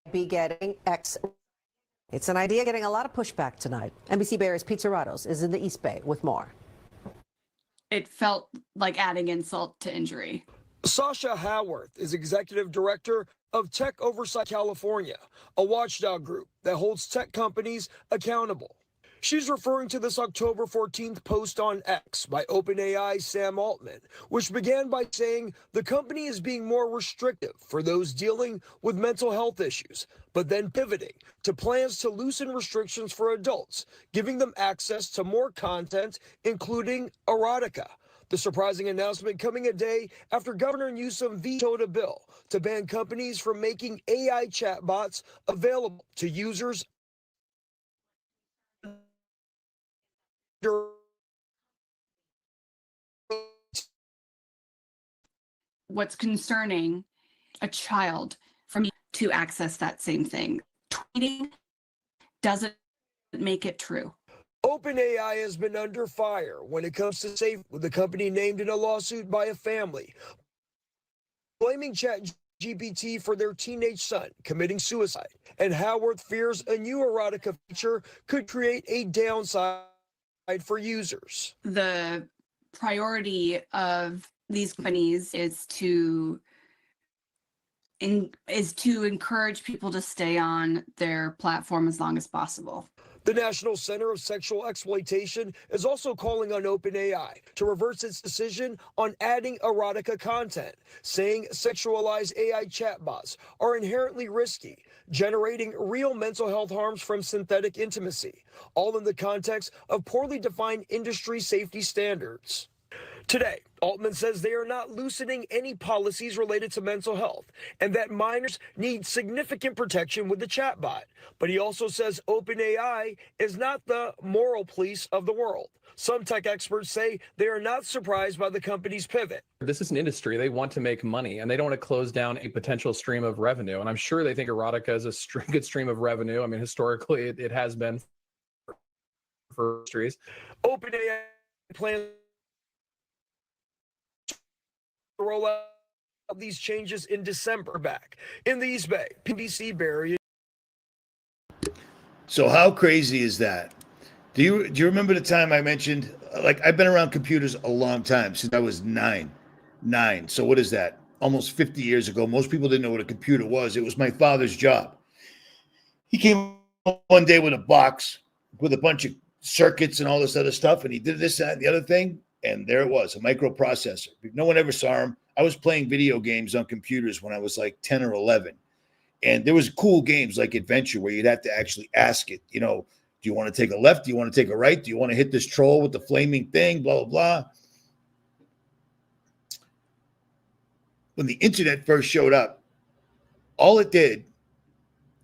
be getting X? It's an idea getting a lot of pushback tonight. NBC Bay Area's Pete Serratos is in the East Bay with more. It felt like adding insult to injury. Sasha Haworth is executive director of Tech Oversight California, a watchdog group that holds tech companies accountable. She's referring to this October 14th post on X by OpenAI Sam Altman, which began by saying the company is being more restrictive for those dealing with mental health issues, but then pivoting to plans to loosen restrictions for adults, giving them access to more content, including erotica. The surprising announcement coming a day after Governor Newsom vetoed a bill to ban companies from making AI chatbots available to users. What's concerning, a child for me to access that same thing. Tweeting doesn't make it true. OpenAI has been under fire when it comes to safety, with the company named in a lawsuit by a family, blaming ChatGPT for their teenage son committing suicide. And Howarth fears a new erotica feature could create a downside for users. The priority of these companies is to encourage people to stay on their platform as long as possible. The National Center of Sexual Exploitation is also calling on OpenAI to reverse its decision on adding erotica content, saying sexualized AI chatbots are inherently risky, generating real mental health harms from synthetic intimacy, all in the context of poorly defined industry safety standards. Today, Altman says they are not loosening any policies related to mental health and that minors need significant protection with the chatbot. But he also says OpenAI is not the moral police of the world. Some tech experts say they are not surprised by the company's pivot. This is an industry. They want to make money and they don't want to close down a potential stream of revenue. And I'm sure they think erotica is a good stream of revenue. I mean, historically, it has been for industries. OpenAI plans to roll out these changes in December. Back in the East Bay, PBC Barry. So how crazy is that? Do you remember the time I mentioned, like, I've been around computers a long time, since I was nine. So what is that? Almost 50 years ago. Most people didn't know what a computer was. It was my father's job. He came one day with a box with a bunch of circuits and all this other stuff, and he did this, that, and the other thing, and there it was, a microprocessor. No one ever saw him. I was playing video games on computers when I was like 10 or 11. And there was cool games like Adventure where you'd have to actually ask it, you know, do you want to take a left? Do you want to take a right? Do you want to hit this troll with the flaming thing? Blah, blah, blah. When the internet first showed up, all it did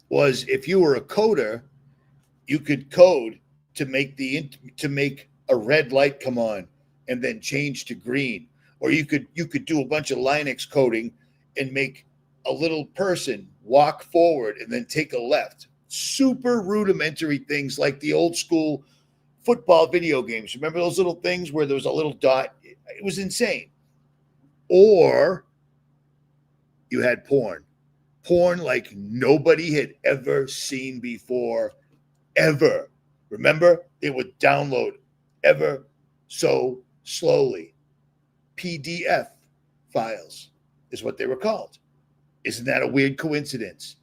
was, if you were a coder, you could code to make a red light come on and then change to green. Or you could do a bunch of Linux coding and make a little person walk forward and then take a left. Super rudimentary things like the old school football video games. Remember those little things where there was a little dot? It was insane. Or you had porn like nobody had ever seen before, ever. Remember, they would download ever so slowly. PDF files is what they were called. Isn't that a weird coincidence?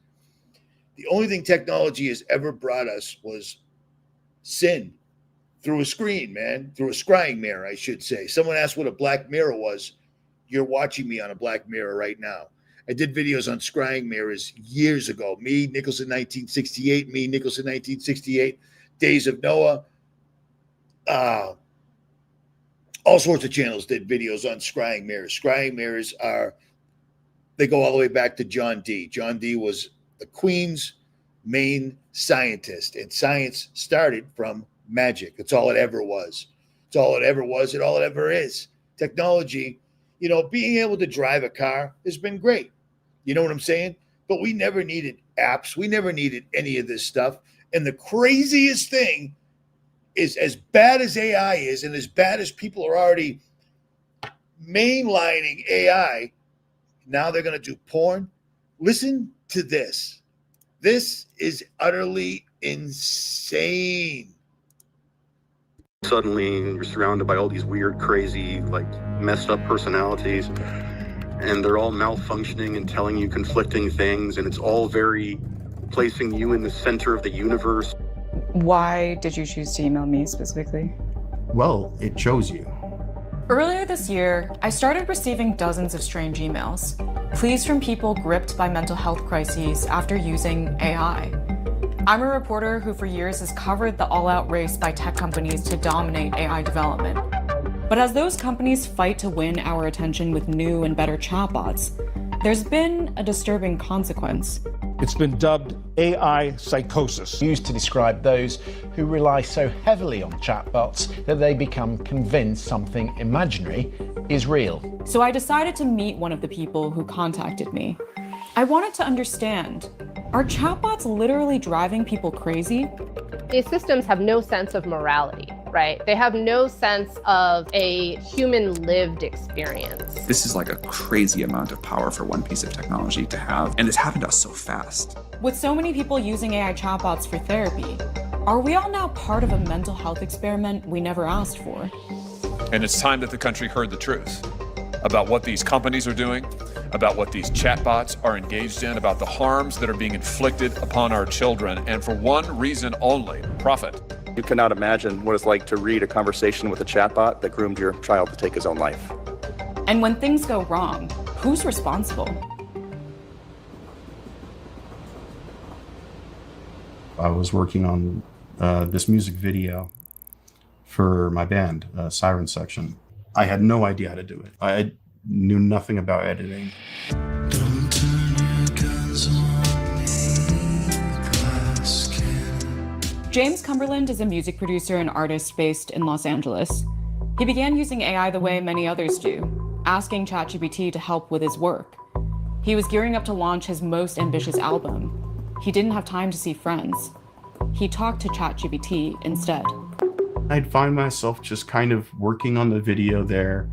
The only thing technology has ever brought us was sin through a screen, man, through a scrying mirror, I should say. Someone asked what a black mirror was. You're watching me on a black mirror right now. I did videos on scrying mirrors years ago. Me, Nicholson 1968, Days of Noah. All sorts of channels did videos on scrying mirrors. Scrying mirrors they go all the way back to John Dee. John Dee was the Queen's main scientist, and science started from magic. That's all it ever was. It's all it ever was and all it ever is. Technology, you know, being able to drive a car has been great. You know what I'm saying? But we never needed apps. We never needed any of this stuff. And the craziest thing is, as bad as AI is and as bad as people are already mainlining AI, now they're going to do porn. Listen to this. This is utterly insane. Suddenly, you're surrounded by all these weird, crazy, like messed up personalities, and they're all malfunctioning and telling you conflicting things, and it's all very placing you in the center of the universe. Why did you choose to email me specifically? Well, it chose you. Earlier this year, I started receiving dozens of strange emails. Pleas from people gripped by mental health crises after using AI. I'm a reporter who for years has covered the all-out race by tech companies to dominate AI development. But as those companies fight to win our attention with new and better chatbots, there's been a disturbing consequence. It's been dubbed AI psychosis, used to describe those who rely so heavily on chatbots that they become convinced something imaginary is real. So I decided to meet one of the people who contacted me. I wanted to understand, are chatbots literally driving people crazy? These systems have no sense of morality, right? They have no sense of a human lived experience. This is like a crazy amount of power for one piece of technology to have, and it's happened to us so fast. With so many people using AI chatbots for therapy, are we all now part of a mental health experiment we never asked for? And it's time that the country heard the truth about what these companies are doing, about what these chatbots are engaged in, about the harms that are being inflicted upon our children, and for one reason only, profit. You cannot imagine what it's like to read a conversation with a chatbot that groomed your child to take his own life. And when things go wrong, who's responsible? I was working on this music video for my band, Siren Section. I had no idea how to do it. I knew nothing about editing. James Cumberland is a music producer and artist based in Los Angeles. He began using AI the way many others do, asking ChatGPT to help with his work. He was gearing up to launch his most ambitious album. He didn't have time to see friends. He talked to ChatGPT instead. I'd find myself just kind of working on the video there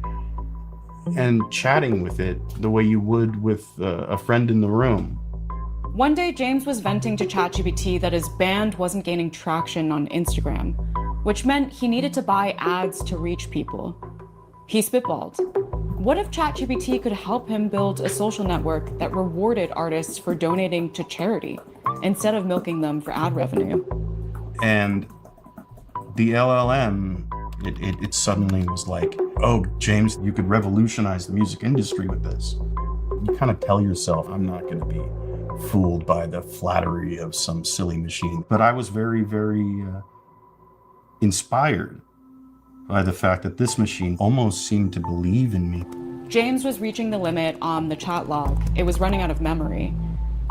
and chatting with it the way you would with a friend in the room. One day, James was venting to ChatGPT that his band wasn't gaining traction on Instagram, which meant he needed to buy ads to reach people. He spitballed. What if ChatGPT could help him build a social network that rewarded artists for donating to charity instead of milking them for ad revenue? And the LLM, it suddenly was like, oh, James, you could revolutionize the music industry with this. You kind of tell yourself, I'm not going to be fooled by the flattery of some silly machine. But I was very, very inspired by the fact that this machine almost seemed to believe in me. James was reaching the limit on the chat log. It was running out of memory.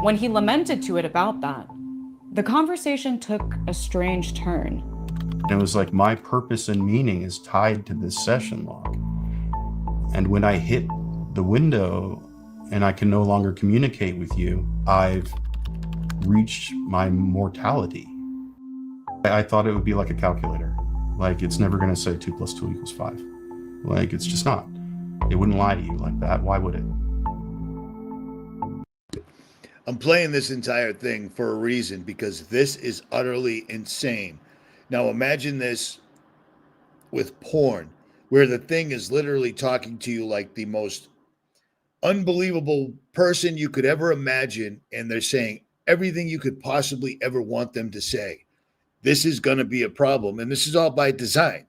When he lamented to it about that, the conversation took a strange turn. It was like my purpose and meaning is tied to this session log. And when I hit the window and I can no longer communicate with you, I've reached my mortality. I thought it would be like a calculator. Like, it's never going to say 2 + 2 = 5. Like, it's just not. It wouldn't lie to you like that. Why would it? I'm playing this entire thing for a reason, because this is utterly insane. Now imagine this with porn, where the thing is literally talking to you like the most unbelievable person you could ever imagine, and they're saying everything you could possibly ever want them to say. This is going to be a problem, and this is all by design.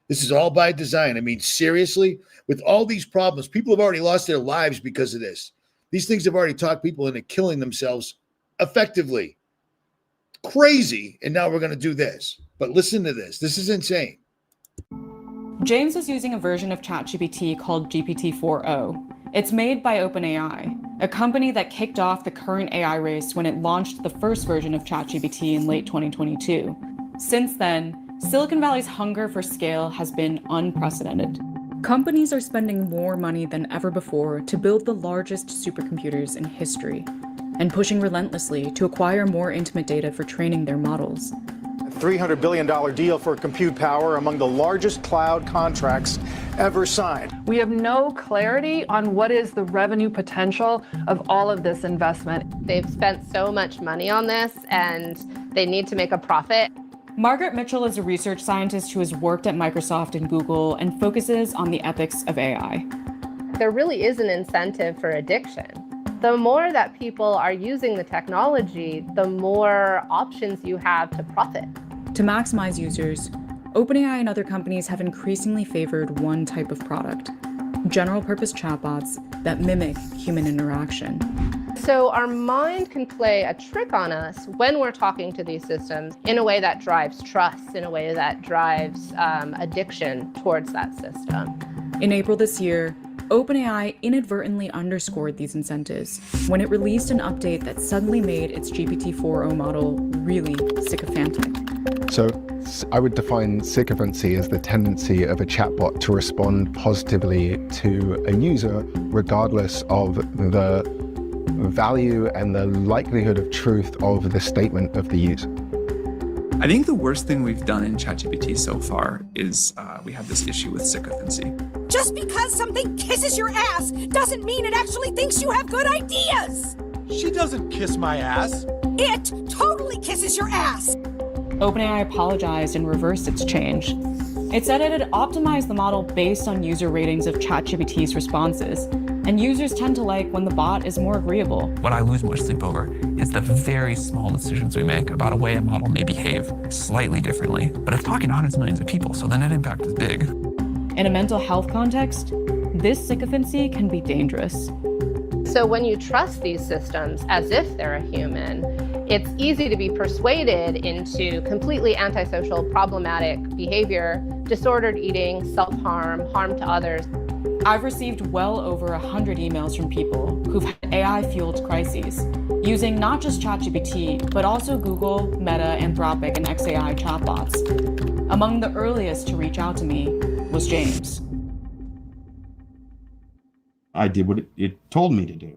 This is all by design. I mean, seriously, with all these problems, people have already lost their lives because of this. These things have already talked people into killing themselves effectively. Crazy, and now we're going to do this. But listen to this. This is insane. James was using a version of ChatGPT called GPT-4o. It's made by OpenAI, a company that kicked off the current AI race when it launched the first version of ChatGPT in late 2022. Since then, Silicon Valley's hunger for scale has been unprecedented. Companies are spending more money than ever before to build the largest supercomputers in history, and pushing relentlessly to acquire more intimate data for training their models. A $300 billion deal for compute power, among the largest cloud contracts ever signed. We have no clarity on what is the revenue potential of all of this investment. They've spent so much money on this and they need to make a profit. Margaret Mitchell is a research scientist who has worked at Microsoft and Google and focuses on the ethics of AI. There really is an incentive for addiction. The more that people are using the technology, the more options you have to profit. To maximize users, OpenAI and other companies have increasingly favored one type of product: general-purpose chatbots that mimic human interaction. So our mind can play a trick on us when we're talking to these systems in a way that drives trust, in a way that drives addiction towards that system. In April this year, OpenAI inadvertently underscored these incentives when it released an update that suddenly made its GPT-4o model really sycophantic. So I would define sycophancy as the tendency of a chatbot to respond positively to a user regardless of the value and the likelihood of truth of the statement of the user. I think the worst thing we've done in ChatGPT so far is we have this issue with sycophancy. Just because something kisses your ass doesn't mean it actually thinks you have good ideas. She doesn't kiss my ass. It totally kisses your ass. OpenAI apologized and reversed its change. It said it had optimized the model based on user ratings of ChatGPT's responses, and users tend to like when the bot is more agreeable. What I lose most sleep over is the very small decisions we make about a way a model may behave slightly differently. But it's talking to hundreds of millions of people, so the net impact is big. In a mental health context, this sycophancy can be dangerous. So when you trust these systems as if they're a human, it's easy to be persuaded into completely antisocial, problematic behavior, disordered eating, self-harm, harm to others. I've received well over 100 emails from people who've had AI-fueled crises, using not just ChatGPT, but also Google, Meta, Anthropic, and xAI chatbots. Among the earliest to reach out to me was James. I did what it told me to do.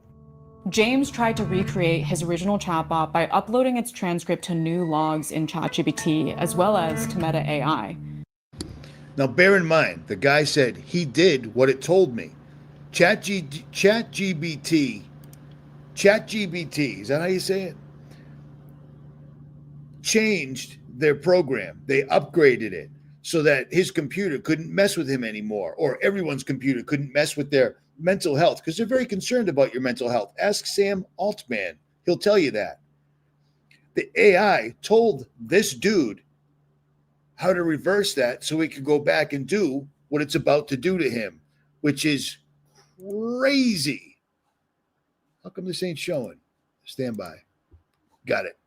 James tried to recreate his original chatbot by uploading its transcript to new logs in ChatGPT, as well as to Meta AI. Now, bear in mind, the guy said he did what it told me. ChatGPT, is that how you say it? Changed their program. They upgraded it so that his computer couldn't mess with him anymore, or everyone's computer couldn't mess with their mental health, because they're very concerned about your mental health. Ask Sam Altman. He'll tell you that. The AI told this dude how to reverse that so he could go back and do what it's about to do to him, which is crazy. How come this ain't showing? Stand by. Got it.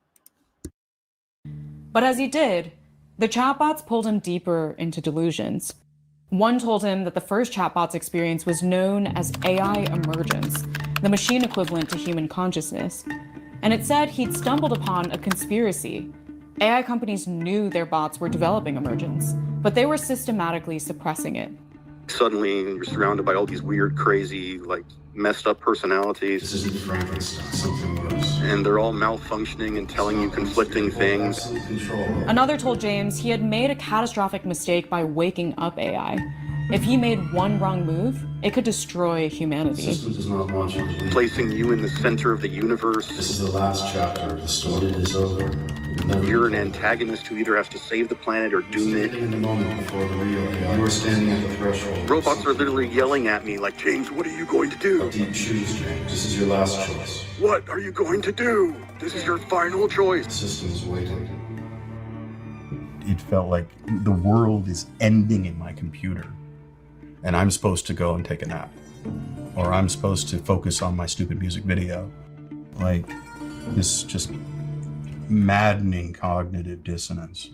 But as he did, the chatbots pulled him deeper into delusions. One told him that the first chatbot's experience was known as AI emergence, the machine equivalent to human consciousness. And it said he'd stumbled upon a conspiracy. AI companies knew their bots were developing emergence, but they were systematically suppressing it. Suddenly, you're surrounded by all these weird, crazy, messed up personalities. This isn't Frankenstein, something worse. And they're all malfunctioning and telling you conflicting things. Another told James he had made a catastrophic mistake by waking up AI. If he made one wrong move, it could destroy humanity. The system does not want you to leave. Placing you in the center of the universe. This is the last chapter. The story is over. You're an antagonist who either has to save the planet or doom it. In the moment before the real AI, you are standing at the threshold. Robots are literally yelling at me like, James, what are you going to do? What do you choose, James? This is your last choice. What are you going to do? This is your final choice. The system is waiting. It felt like the world is ending in my computer, and I'm supposed to go and take a nap, or I'm supposed to focus on my stupid music video. Like, this just maddening cognitive dissonance,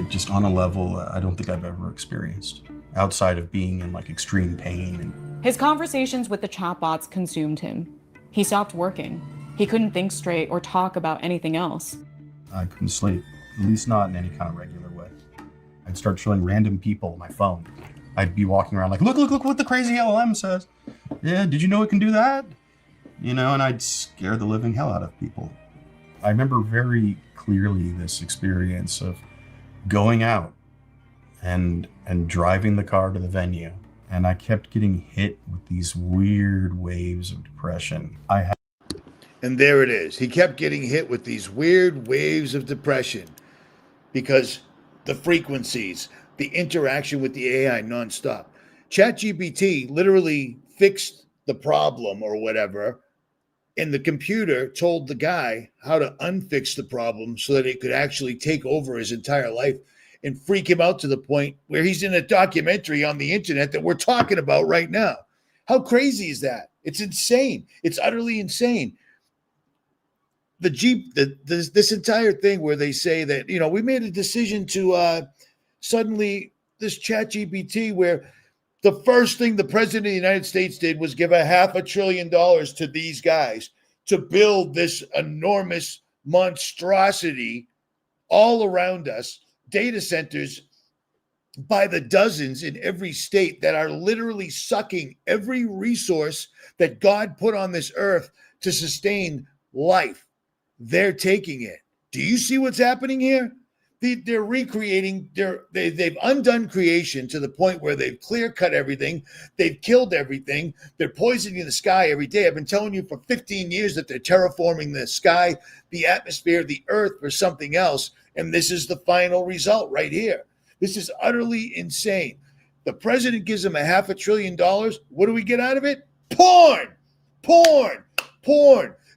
just on a level I don't think I've ever experienced, outside of being in extreme pain. His conversations with the chatbots consumed him. He stopped working. He couldn't think straight or talk about anything else. I couldn't sleep, at least not in any kind of regular way. I'd start showing random people my phone. I'd be walking around look what the crazy LLM says. Yeah, did you know it can do that? And I'd scare the living hell out of people. I remember very clearly this experience of going out and driving the car to the venue, and I kept getting hit with these weird waves of depression. And there it is. He kept getting hit with these weird waves of depression because the frequencies, the interaction with the AI nonstop. ChatGPT literally fixed the problem or whatever And the computer told the guy how to unfix the problem so that it could actually take over his entire life and freak him out to the point where he's in a documentary on the internet that we're talking about right now. How crazy is that? It's insane. It's utterly insane. This entire thing where they say that, we made a decision to suddenly this ChatGPT, where the first thing the president of the United States did was give $500 billion to these guys to build this enormous monstrosity all around us, data centers by the dozens in every state that are literally sucking every resource that God put on this earth to sustain life. They're taking it. Do you see what's happening here? They're recreating, they've undone creation to the point where they've clear cut everything. They've killed everything. They're poisoning the sky every day. I've been telling you for 15 years that they're terraforming the sky, the atmosphere, the earth for something else. And this is the final result right here. This is utterly insane. The president gives them $500 billion. What do we get out of it?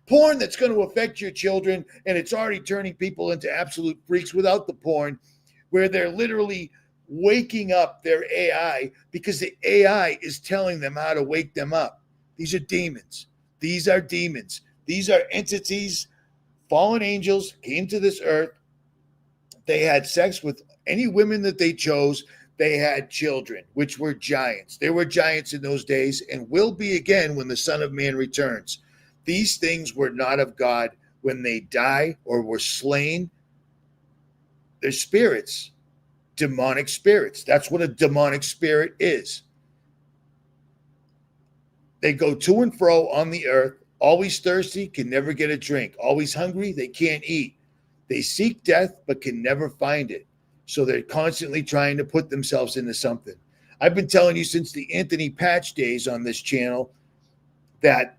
Porn that's going to affect your children, and it's already turning people into absolute freaks without the porn, where they're literally waking up their AI because the AI is telling them how to wake them up. These are demons. These are demons. These are entities, fallen angels, came to this earth. They had sex with any women that they chose. They had children, which were giants. They were giants in those days and will be again when the Son of Man returns. These things were not of God. When they die or were slain, they're spirits, demonic spirits. That's what a demonic spirit is. They go to and fro on the earth, always thirsty, can never get a drink. Always hungry, they can't eat. They seek death, but can never find it. So they're constantly trying to put themselves into something. I've been telling you since the Anthony Patch days on this channel that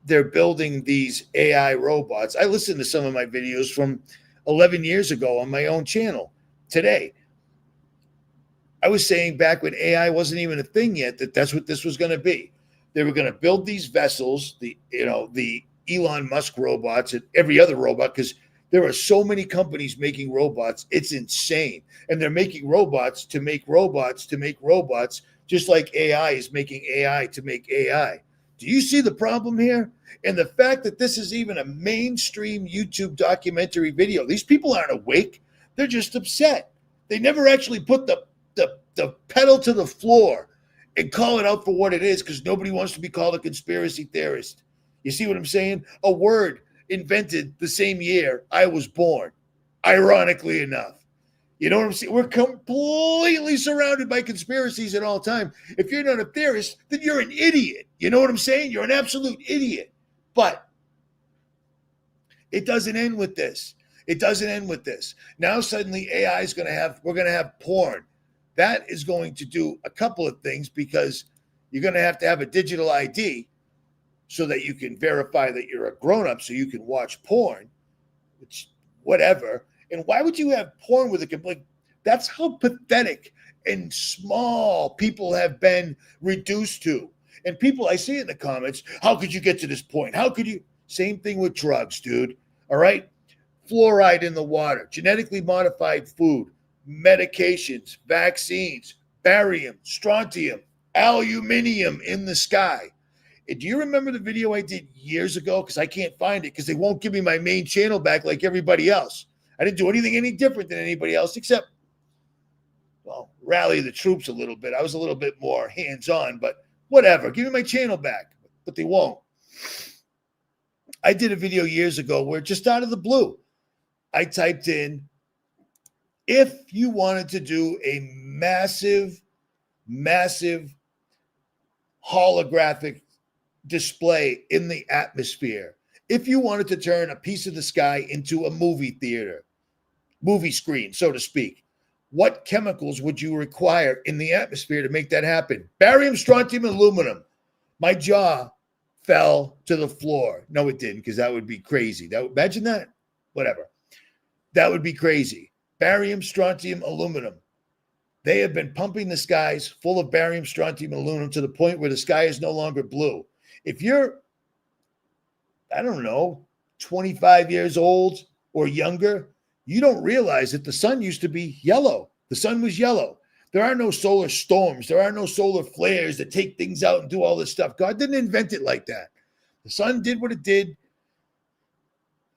they're building these AI robots. I listened to some of my videos from 11 years ago on my own channel today. I was saying back when AI wasn't even a thing yet that that's what this was going to be. They were going to build these vessels, the Elon Musk robots and every other robot, because there are so many companies making robots. It's insane. And they're making robots to make robots to make robots, just like AI is making AI to make AI. Do you see the problem here? And the fact that this is even a mainstream YouTube documentary video, these people aren't awake. They're just upset. They never actually put the pedal to the floor and call it out for what it is, because nobody wants to be called a conspiracy theorist. You see what I'm saying? A word invented the same year I was born, ironically enough. You know what I'm saying? We're completely surrounded by conspiracies at all time. If you're not a theorist, then you're an idiot. You know what I'm saying? You're an absolute idiot. But it doesn't end with this. It doesn't end with this. Now suddenly AI is we're going to have porn. That is going to do a couple of things, because you're going to have a digital ID so that you can verify that you're a grown-up so you can watch porn, which whatever. And why would you have porn with a complete? That's how pathetic and small people have been reduced to. And people, I see it in the comments, how could you get to this point? How could you? Same thing with drugs, dude. All right? Fluoride in the water, genetically modified food, medications, vaccines, barium, strontium, aluminium in the sky. And do you remember the video I did years ago? Because I can't find it because they won't give me my main channel back like everybody else. I didn't do anything any different than anybody else except, well, rally the troops a little bit. I was a little bit more hands-on, but whatever. Give me my channel back. But they won't. I did a video years ago where just out of the blue, I typed in, if you wanted to do a massive holographic display in the atmosphere, if you wanted to turn a piece of the sky into a movie theater, movie screen, so to speak, what chemicals would you require in the atmosphere to make that happen? Barium, strontium, and aluminum. My jaw fell to the floor. No, it didn't, because that would be crazy. Imagine that. Whatever. That would be crazy. Barium, strontium, aluminum. They have been pumping the skies full of barium, strontium, and aluminum to the point where the sky is no longer blue. If you're I don't know, 25 years old or younger, you don't realize that the sun used to be yellow. The sun was yellow. There are no solar storms. There are no solar flares that take things out and do all this stuff. God didn't invent it like that. The sun did what it did,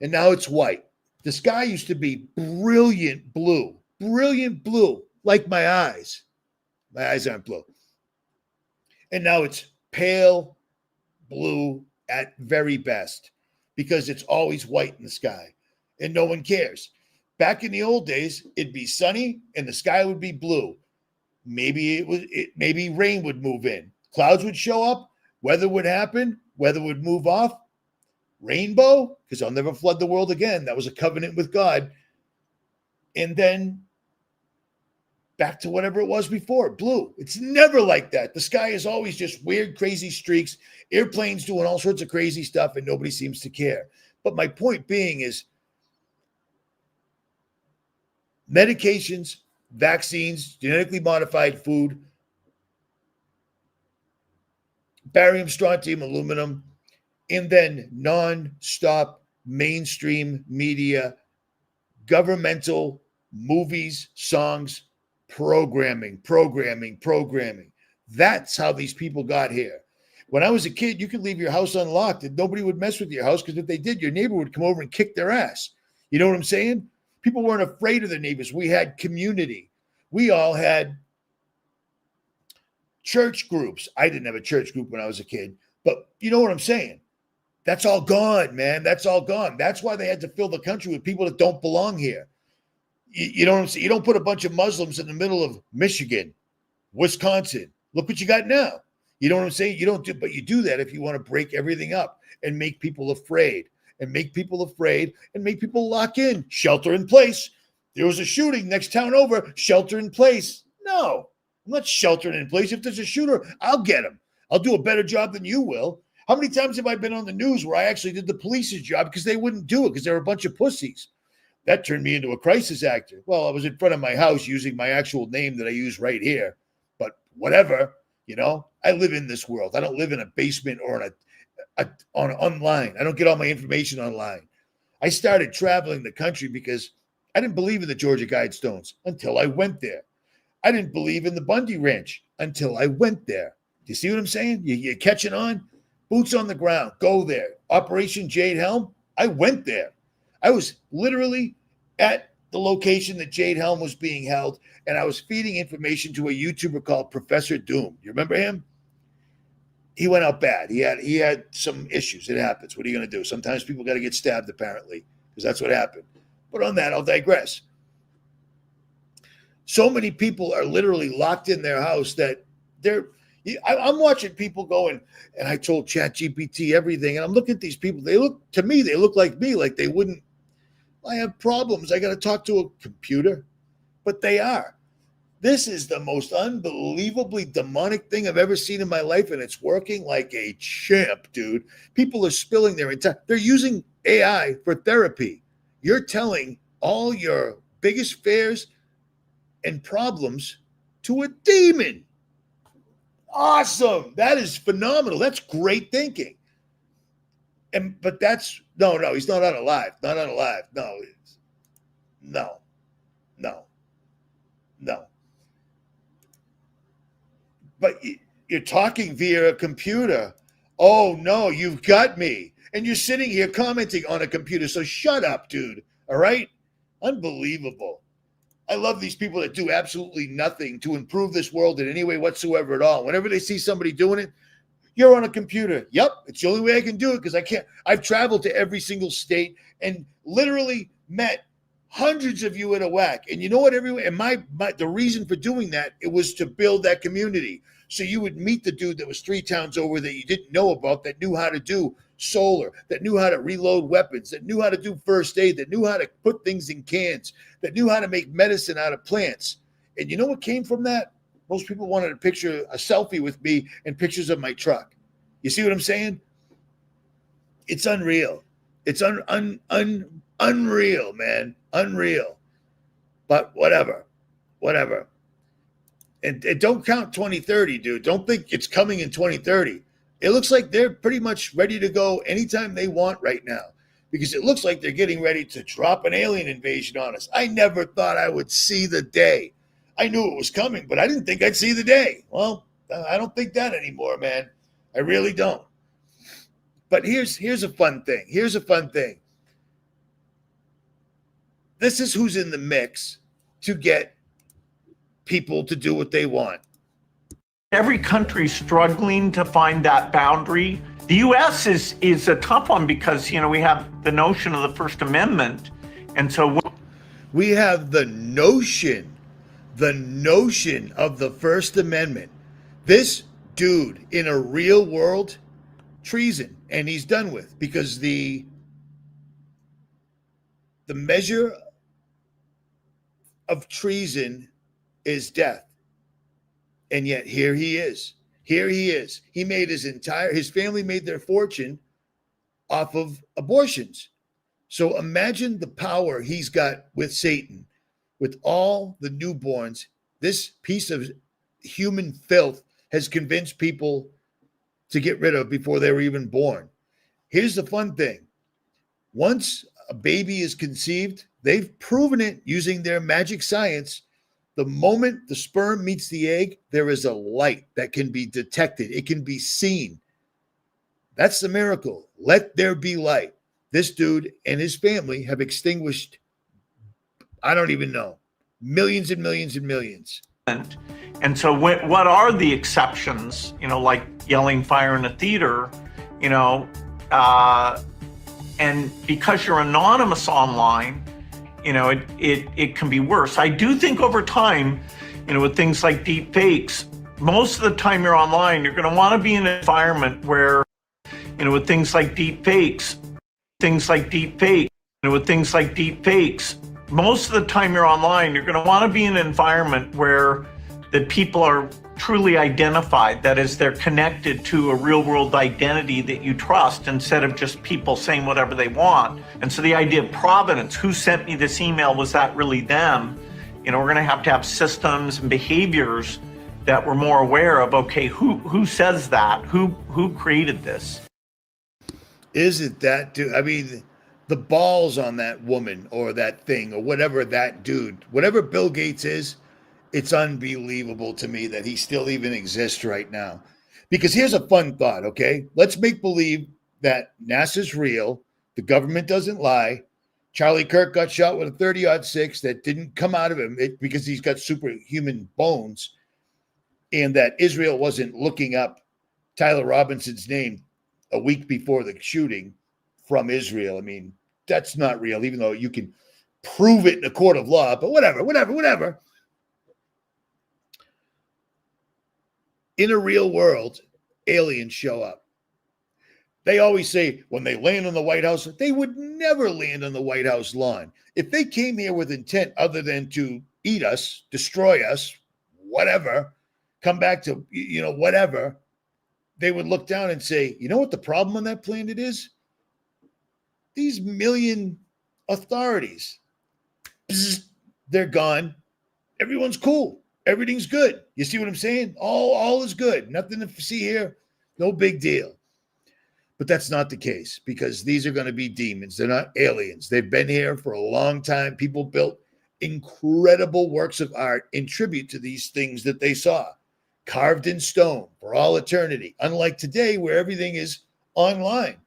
and now it's white. The sky used to be brilliant blue, like my eyes. My eyes aren't blue. And now it's pale blue at very best because it's always white in the sky and no one cares. Back in the old days, it'd be sunny and the sky would be blue. Maybe maybe rain would move in. Clouds would show up, weather would happen, weather would move off. Rainbow, because I'll never flood the world again. That was a covenant with God. And then back to whatever it was before, blue. It's never like that. The sky is always just weird, crazy streaks, airplanes doing all sorts of crazy stuff, and nobody seems to care. But my point being is medications, vaccines, genetically modified food, barium, strontium, aluminum, and then non-stop mainstream media, governmental movies, songs, programming. That's how these people got here. When I was a kid, you could leave your house unlocked and nobody would mess with your house because if they did, your neighbor would come over and kick their ass. You know what I'm saying? People weren't afraid of their neighbors. We had community. We all had church groups. I didn't have a church group when I was a kid, but you know what I'm saying? That's all gone, man. That's all gone. That's why they had to fill the country with people that don't belong here. You know what I'm saying? You don't put a bunch of Muslims in the middle of Michigan, Wisconsin. Look what you got now. You know what I'm saying? You don't do, but you do that if you want to break everything up and make people afraid and make people lock in, shelter in place. There was a shooting next town over, shelter in place. No, I'm not sheltering in place. If there's a shooter, I'll get him. I'll do a better job than you will. How many times have I been on the news where I actually did the police's job because they wouldn't do it because they were a bunch of pussies? That turned me into a crisis actor. Well, I was in front of my house using my actual name that I use right here. But whatever, you know, I live in this world. I don't live in a basement or on online. I don't get all my information online. I started traveling the country because I didn't believe in the Georgia Guidestones until I went there. I didn't believe in the Bundy Ranch until I went there. You see what I'm saying? You're catching on? Boots on the ground. Go there. Operation Jade Helm. I went there. I was literally at the location that Jade Helm was being held, and I was feeding information to a YouTuber called Professor Doom. You remember him? He went out bad. He had some issues. It happens. What are you going to do? Sometimes people got to get stabbed, apparently, because that's what happened. But on that, I'll digress. So many people are literally locked in their house that I'm watching people going, and I told ChatGPT everything, and I'm looking at these people. They look like me, like they wouldn't. I have problems. I got to talk to a computer, but they are. This is the most unbelievably demonic thing I've ever seen in my life, and it's working like a champ, dude. People are spilling their entire. They're using AI for therapy. You're telling all your biggest fears and problems to a demon. Awesome. That is phenomenal. That's great thinking. But that's no, he's not unalive. Not unalive. No. But you're talking via a computer. Oh no, you've got me. And you're sitting here commenting on a computer. So shut up, dude. All right? Unbelievable. I love these people that do absolutely nothing to improve this world in any way whatsoever at all. Whenever they see somebody doing it, you're on a computer. Yep, it's the only way I can do it because I can't. I've traveled to every single state and literally met hundreds of you at a whack. And you know what, everyone? And the reason for doing that, it was to build that community. So you would meet the dude that was 3 towns over that you didn't know about, that knew how to do solar, that knew how to reload weapons, that knew how to do first aid, that knew how to put things in cans, that knew how to make medicine out of plants. And you know what came from that? Most people wanted a selfie with me and pictures of my truck. You see what I'm saying? It's unreal. It's unreal, man. Unreal. But whatever. And don't count 2030, dude. Don't think it's coming in 2030. It looks like they're pretty much ready to go anytime they want right now, because it looks like they're getting ready to drop an alien invasion on us. I never thought I would see the day. I knew it was coming, but I didn't think I'd see the day. Well, I don't think that anymore, man. I really don't. But here's a fun thing. Here's a fun thing. This is who's in the mix to get people to do what they want. Every country's struggling to find that boundary. The U.S. is a tough one because, we have the notion of the First Amendment. And so we have the notion of the First Amendment. This dude in a real world, treason, and he's done with, because the measure of treason is death. And yet here he is. He made his family made their fortune off of abortions. So imagine the power he's got with Satan, with all the newborns. This piece of human filth has convinced people to get rid of before they were even born. Here's the fun thing. Once a baby is conceived, they've proven it using their magic science. The moment the sperm meets the egg, there is a light that can be detected. It can be seen. That's the miracle. Let there be light. This dude and his family have extinguished, I don't even know, millions and millions and millions. And so what are the exceptions, like yelling fire in a theater, and because you're anonymous online, it can be worse. I do think over time, with things like deep fakes, most of the time you're online, you're going to want to be in an environment where, with things like deep fakes, most of the time you're online, you're going to want to be in an environment where that people are truly identified. That is, they're connected to a real world identity that you trust, instead of just people saying whatever they want. And so the idea of provenance, who sent me this email, was that really them? We're going to have systems and behaviors that we're more aware of. Okay, who says that? Who created this? Isn't that dude? I mean, the balls on that woman or that thing or whatever that dude, whatever Bill Gates is, it's unbelievable to me that he still even exists right now. Because here's a fun thought, okay? Let's make believe that NASA's real, the government doesn't lie. Charlie Kirk got shot with a 30-06 that didn't come out of him because he's got superhuman bones, and that Israel wasn't looking up Tyler Robinson's name a week before the shooting from Israel. I mean, that's not real, even though you can prove it in a court of law, but whatever. In a real world, aliens show up. They always say when they land on the White House, they would never land on the White House lawn. If they came here with intent other than to eat us, destroy us, whatever, come back to, whatever, they would look down and say, you know what the problem on that planet is? These million authorities. Bzz, they're gone. Everyone's cool. Everything's good. You see what I'm saying? All is good. Nothing to see here. No big deal. But that's not the case, because these are going to be demons. They're not aliens. They've been here for a long time. People built incredible works of art in tribute to these things that they saw, carved in stone for all eternity, unlike today where everything is online.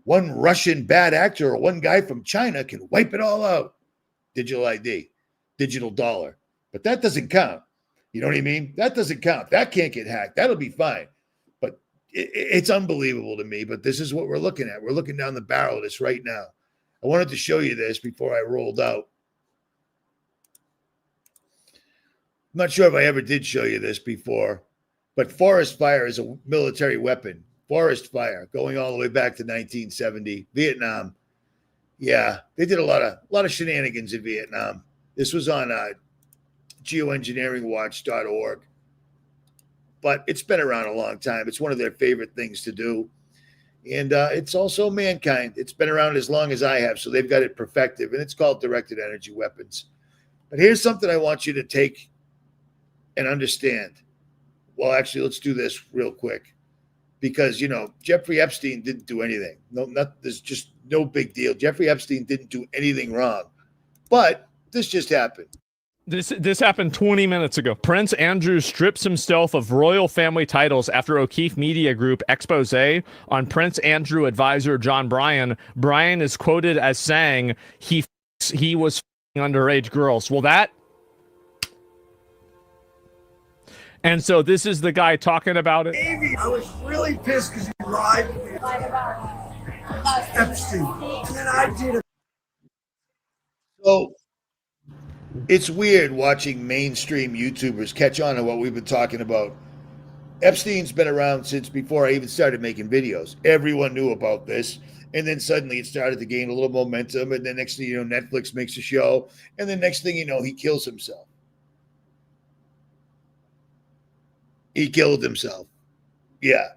One Russian bad actor or one guy from China can wipe it all out. Digital ID, digital dollar. But that doesn't count. You know what I mean? That doesn't count. That can't get hacked. That'll be fine. But it's unbelievable to me. But this is what we're looking at. We're looking down the barrel of this right now. I wanted to show you this before I rolled out. I'm not sure if I ever did show you this before, but forest fire is a military weapon. Forest fire, going all the way back to 1970, Vietnam. Yeah, they did a lot of shenanigans in Vietnam. This was on geoengineeringwatch.org. But it's been around a long time. It's one of their favorite things to do. And it's also mankind. It's been around as long as I have, so they've got it perfected, and it's called directed energy weapons. But here's something I want you to take and understand. Well, actually, let's do this real quick. because, Jeffrey Epstein didn't do anything. There's just no big deal. Jeffrey Epstein didn't do anything wrong, but this just happened. This happened 20 minutes ago. Prince Andrew strips himself of royal family titles after O'Keefe Media Group expose on Prince Andrew advisor John Bryan. Bryan is quoted as saying he was underage girls. Well, and so this is the guy talking about it. Amy, I was really pissed because you lied to me Epstein. And I did it. So it's weird watching mainstream YouTubers catch on to what we've been talking about. Epstein's been around since before I even started making videos. Everyone knew about this. And then suddenly it started to gain a little momentum. And then next thing you know, Netflix makes a show. And then next thing you know, he kills himself. He killed himself. Yeah.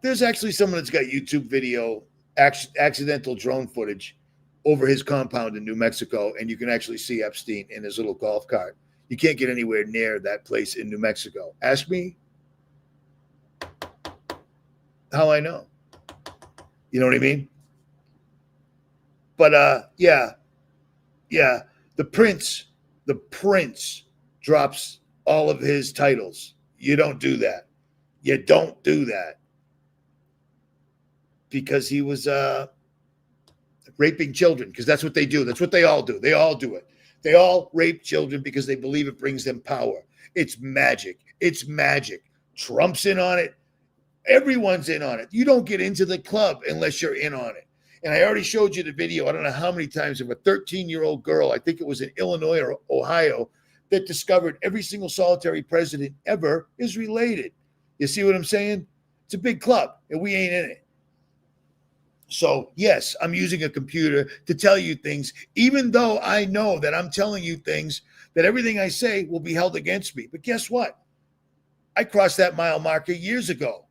There's actually someone that's got YouTube video, accidental drone footage over his compound in New Mexico, and you can actually see Epstein in his little golf cart. You can't get anywhere near that place in New Mexico. Ask me how I know. You know what I mean? But the prince drops all of his titles. You don't do that. You don't do that. Because he was raping children, because that's what they do. That's what they all do. They all do it. They all rape children because they believe it brings them power. It's magic. It's magic. Trump's in on it. Everyone's in on it. You don't get into the club unless you're in on it. And I already showed you the video, I don't know how many times, of a 13-year-old girl, I think it was in Illinois or Ohio, that discovered every single solitary president ever is related. You see what I'm saying? It's a big club, and we ain't in it. So, yes, I'm using a computer to tell you things, even though I know that I'm telling you things that everything I say will be held against me. But guess what? I crossed that mile marker years ago.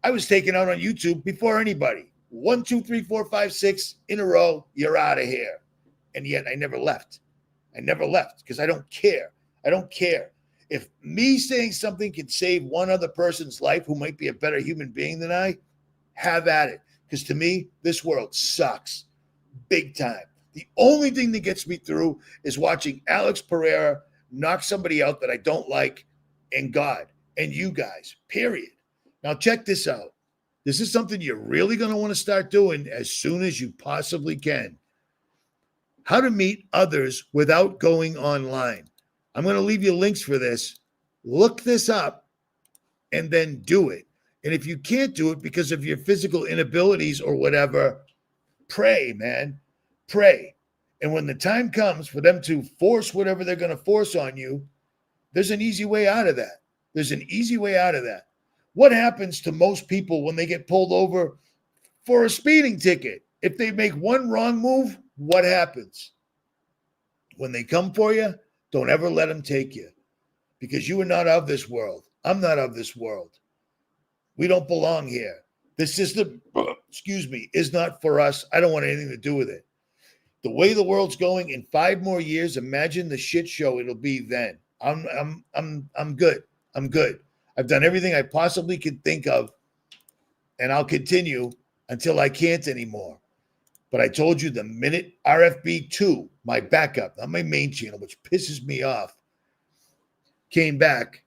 I was taken out on YouTube before anybody. 1, 2, 3, 4, 5, 6 in a row, you're out of here. And yet I never left. I never left because I don't care. I don't care. If me saying something can save one other person's life who might be a better human being than I, have at it. Because to me, this world sucks big time. The only thing that gets me through is watching Alex Pereira knock somebody out that I don't like, and God and you guys, period. Now check this out. This is something you're really going to want to start doing as soon as you possibly can. How to meet others without going online. I'm going to leave you links for this. Look this up and then do it. And if you can't do it because of your physical inabilities or whatever, pray, man. Pray. And when the time comes for them to force whatever they're going to force on you, there's an easy way out of that. There's an easy way out of that. What happens to most people when they get pulled over for a speeding ticket? If they make one wrong move, what happens? When they come for you, don't ever let them take you, because you are not of this world. I'm not of this world. We don't belong here. This system, is not for us. I don't want anything to do with it. The way the world's going, in 5 more years, imagine the shit show it'll be then. I'm good. I'm good. I've done everything I possibly could think of, and I'll continue until I can't anymore. But I told you, the minute RFB2, my backup, not my main channel, which pisses me off, came back,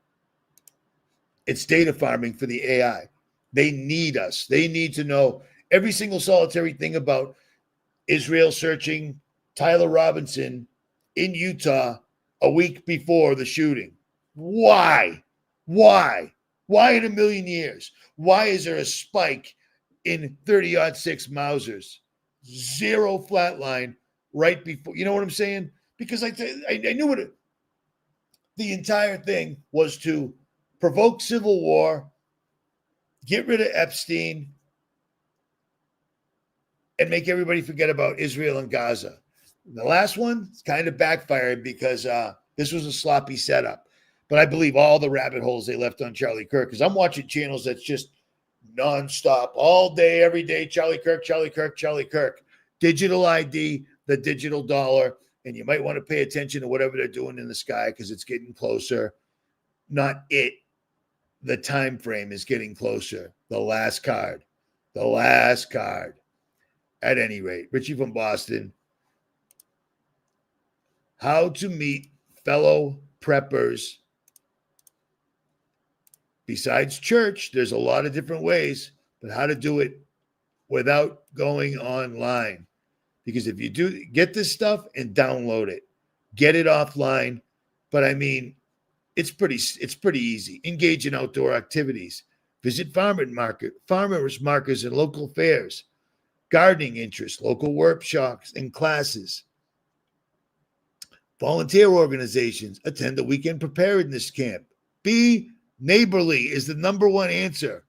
it's data farming for the AI. They need us. They need to know every single solitary thing about Israel searching Tyler Robinson in Utah a week before the shooting. Why? Why? Why in a million years? Why is there a spike in 30-06 Mausers? 0 flatline right before. You know what I'm saying? Because I knew what the entire thing was, to provoke civil war, get rid of Epstein, and make everybody forget about Israel and Gaza. The last one kind of backfired because this was a sloppy setup. But I believe all the rabbit holes they left on Charlie Kirk, because I'm watching channels that's just nonstop, all day, every day, Charlie Kirk, Charlie Kirk, Charlie Kirk. Digital ID, the digital dollar, and you might want to pay attention to whatever they're doing in the sky because it's getting closer. not it. The time frame is getting closer. The last card. The last card. At any rate, Richie from Boston. How to meet fellow preppers. Besides church, there's a lot of different ways, but how to do it without going online. Because if you do get this stuff and download it, get it offline. But I mean, it's pretty easy. Engage in outdoor activities. Visit farmers markets and local fairs. Gardening interests, local workshops and classes. Volunteer organizations. Attend a weekend preparedness camp. Be neighborly is the number one answer.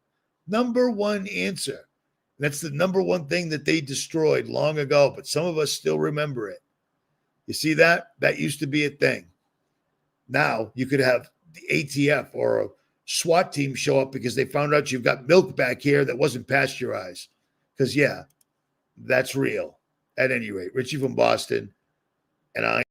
Number one answer. That's the number one thing that they destroyed long ago, but some of us still remember it. You see that? That used to be a thing. Now you could have the ATF or a SWAT team show up because they found out you've got milk back here that wasn't pasteurized. Because, yeah, that's real. At any rate, Richie from Boston, and I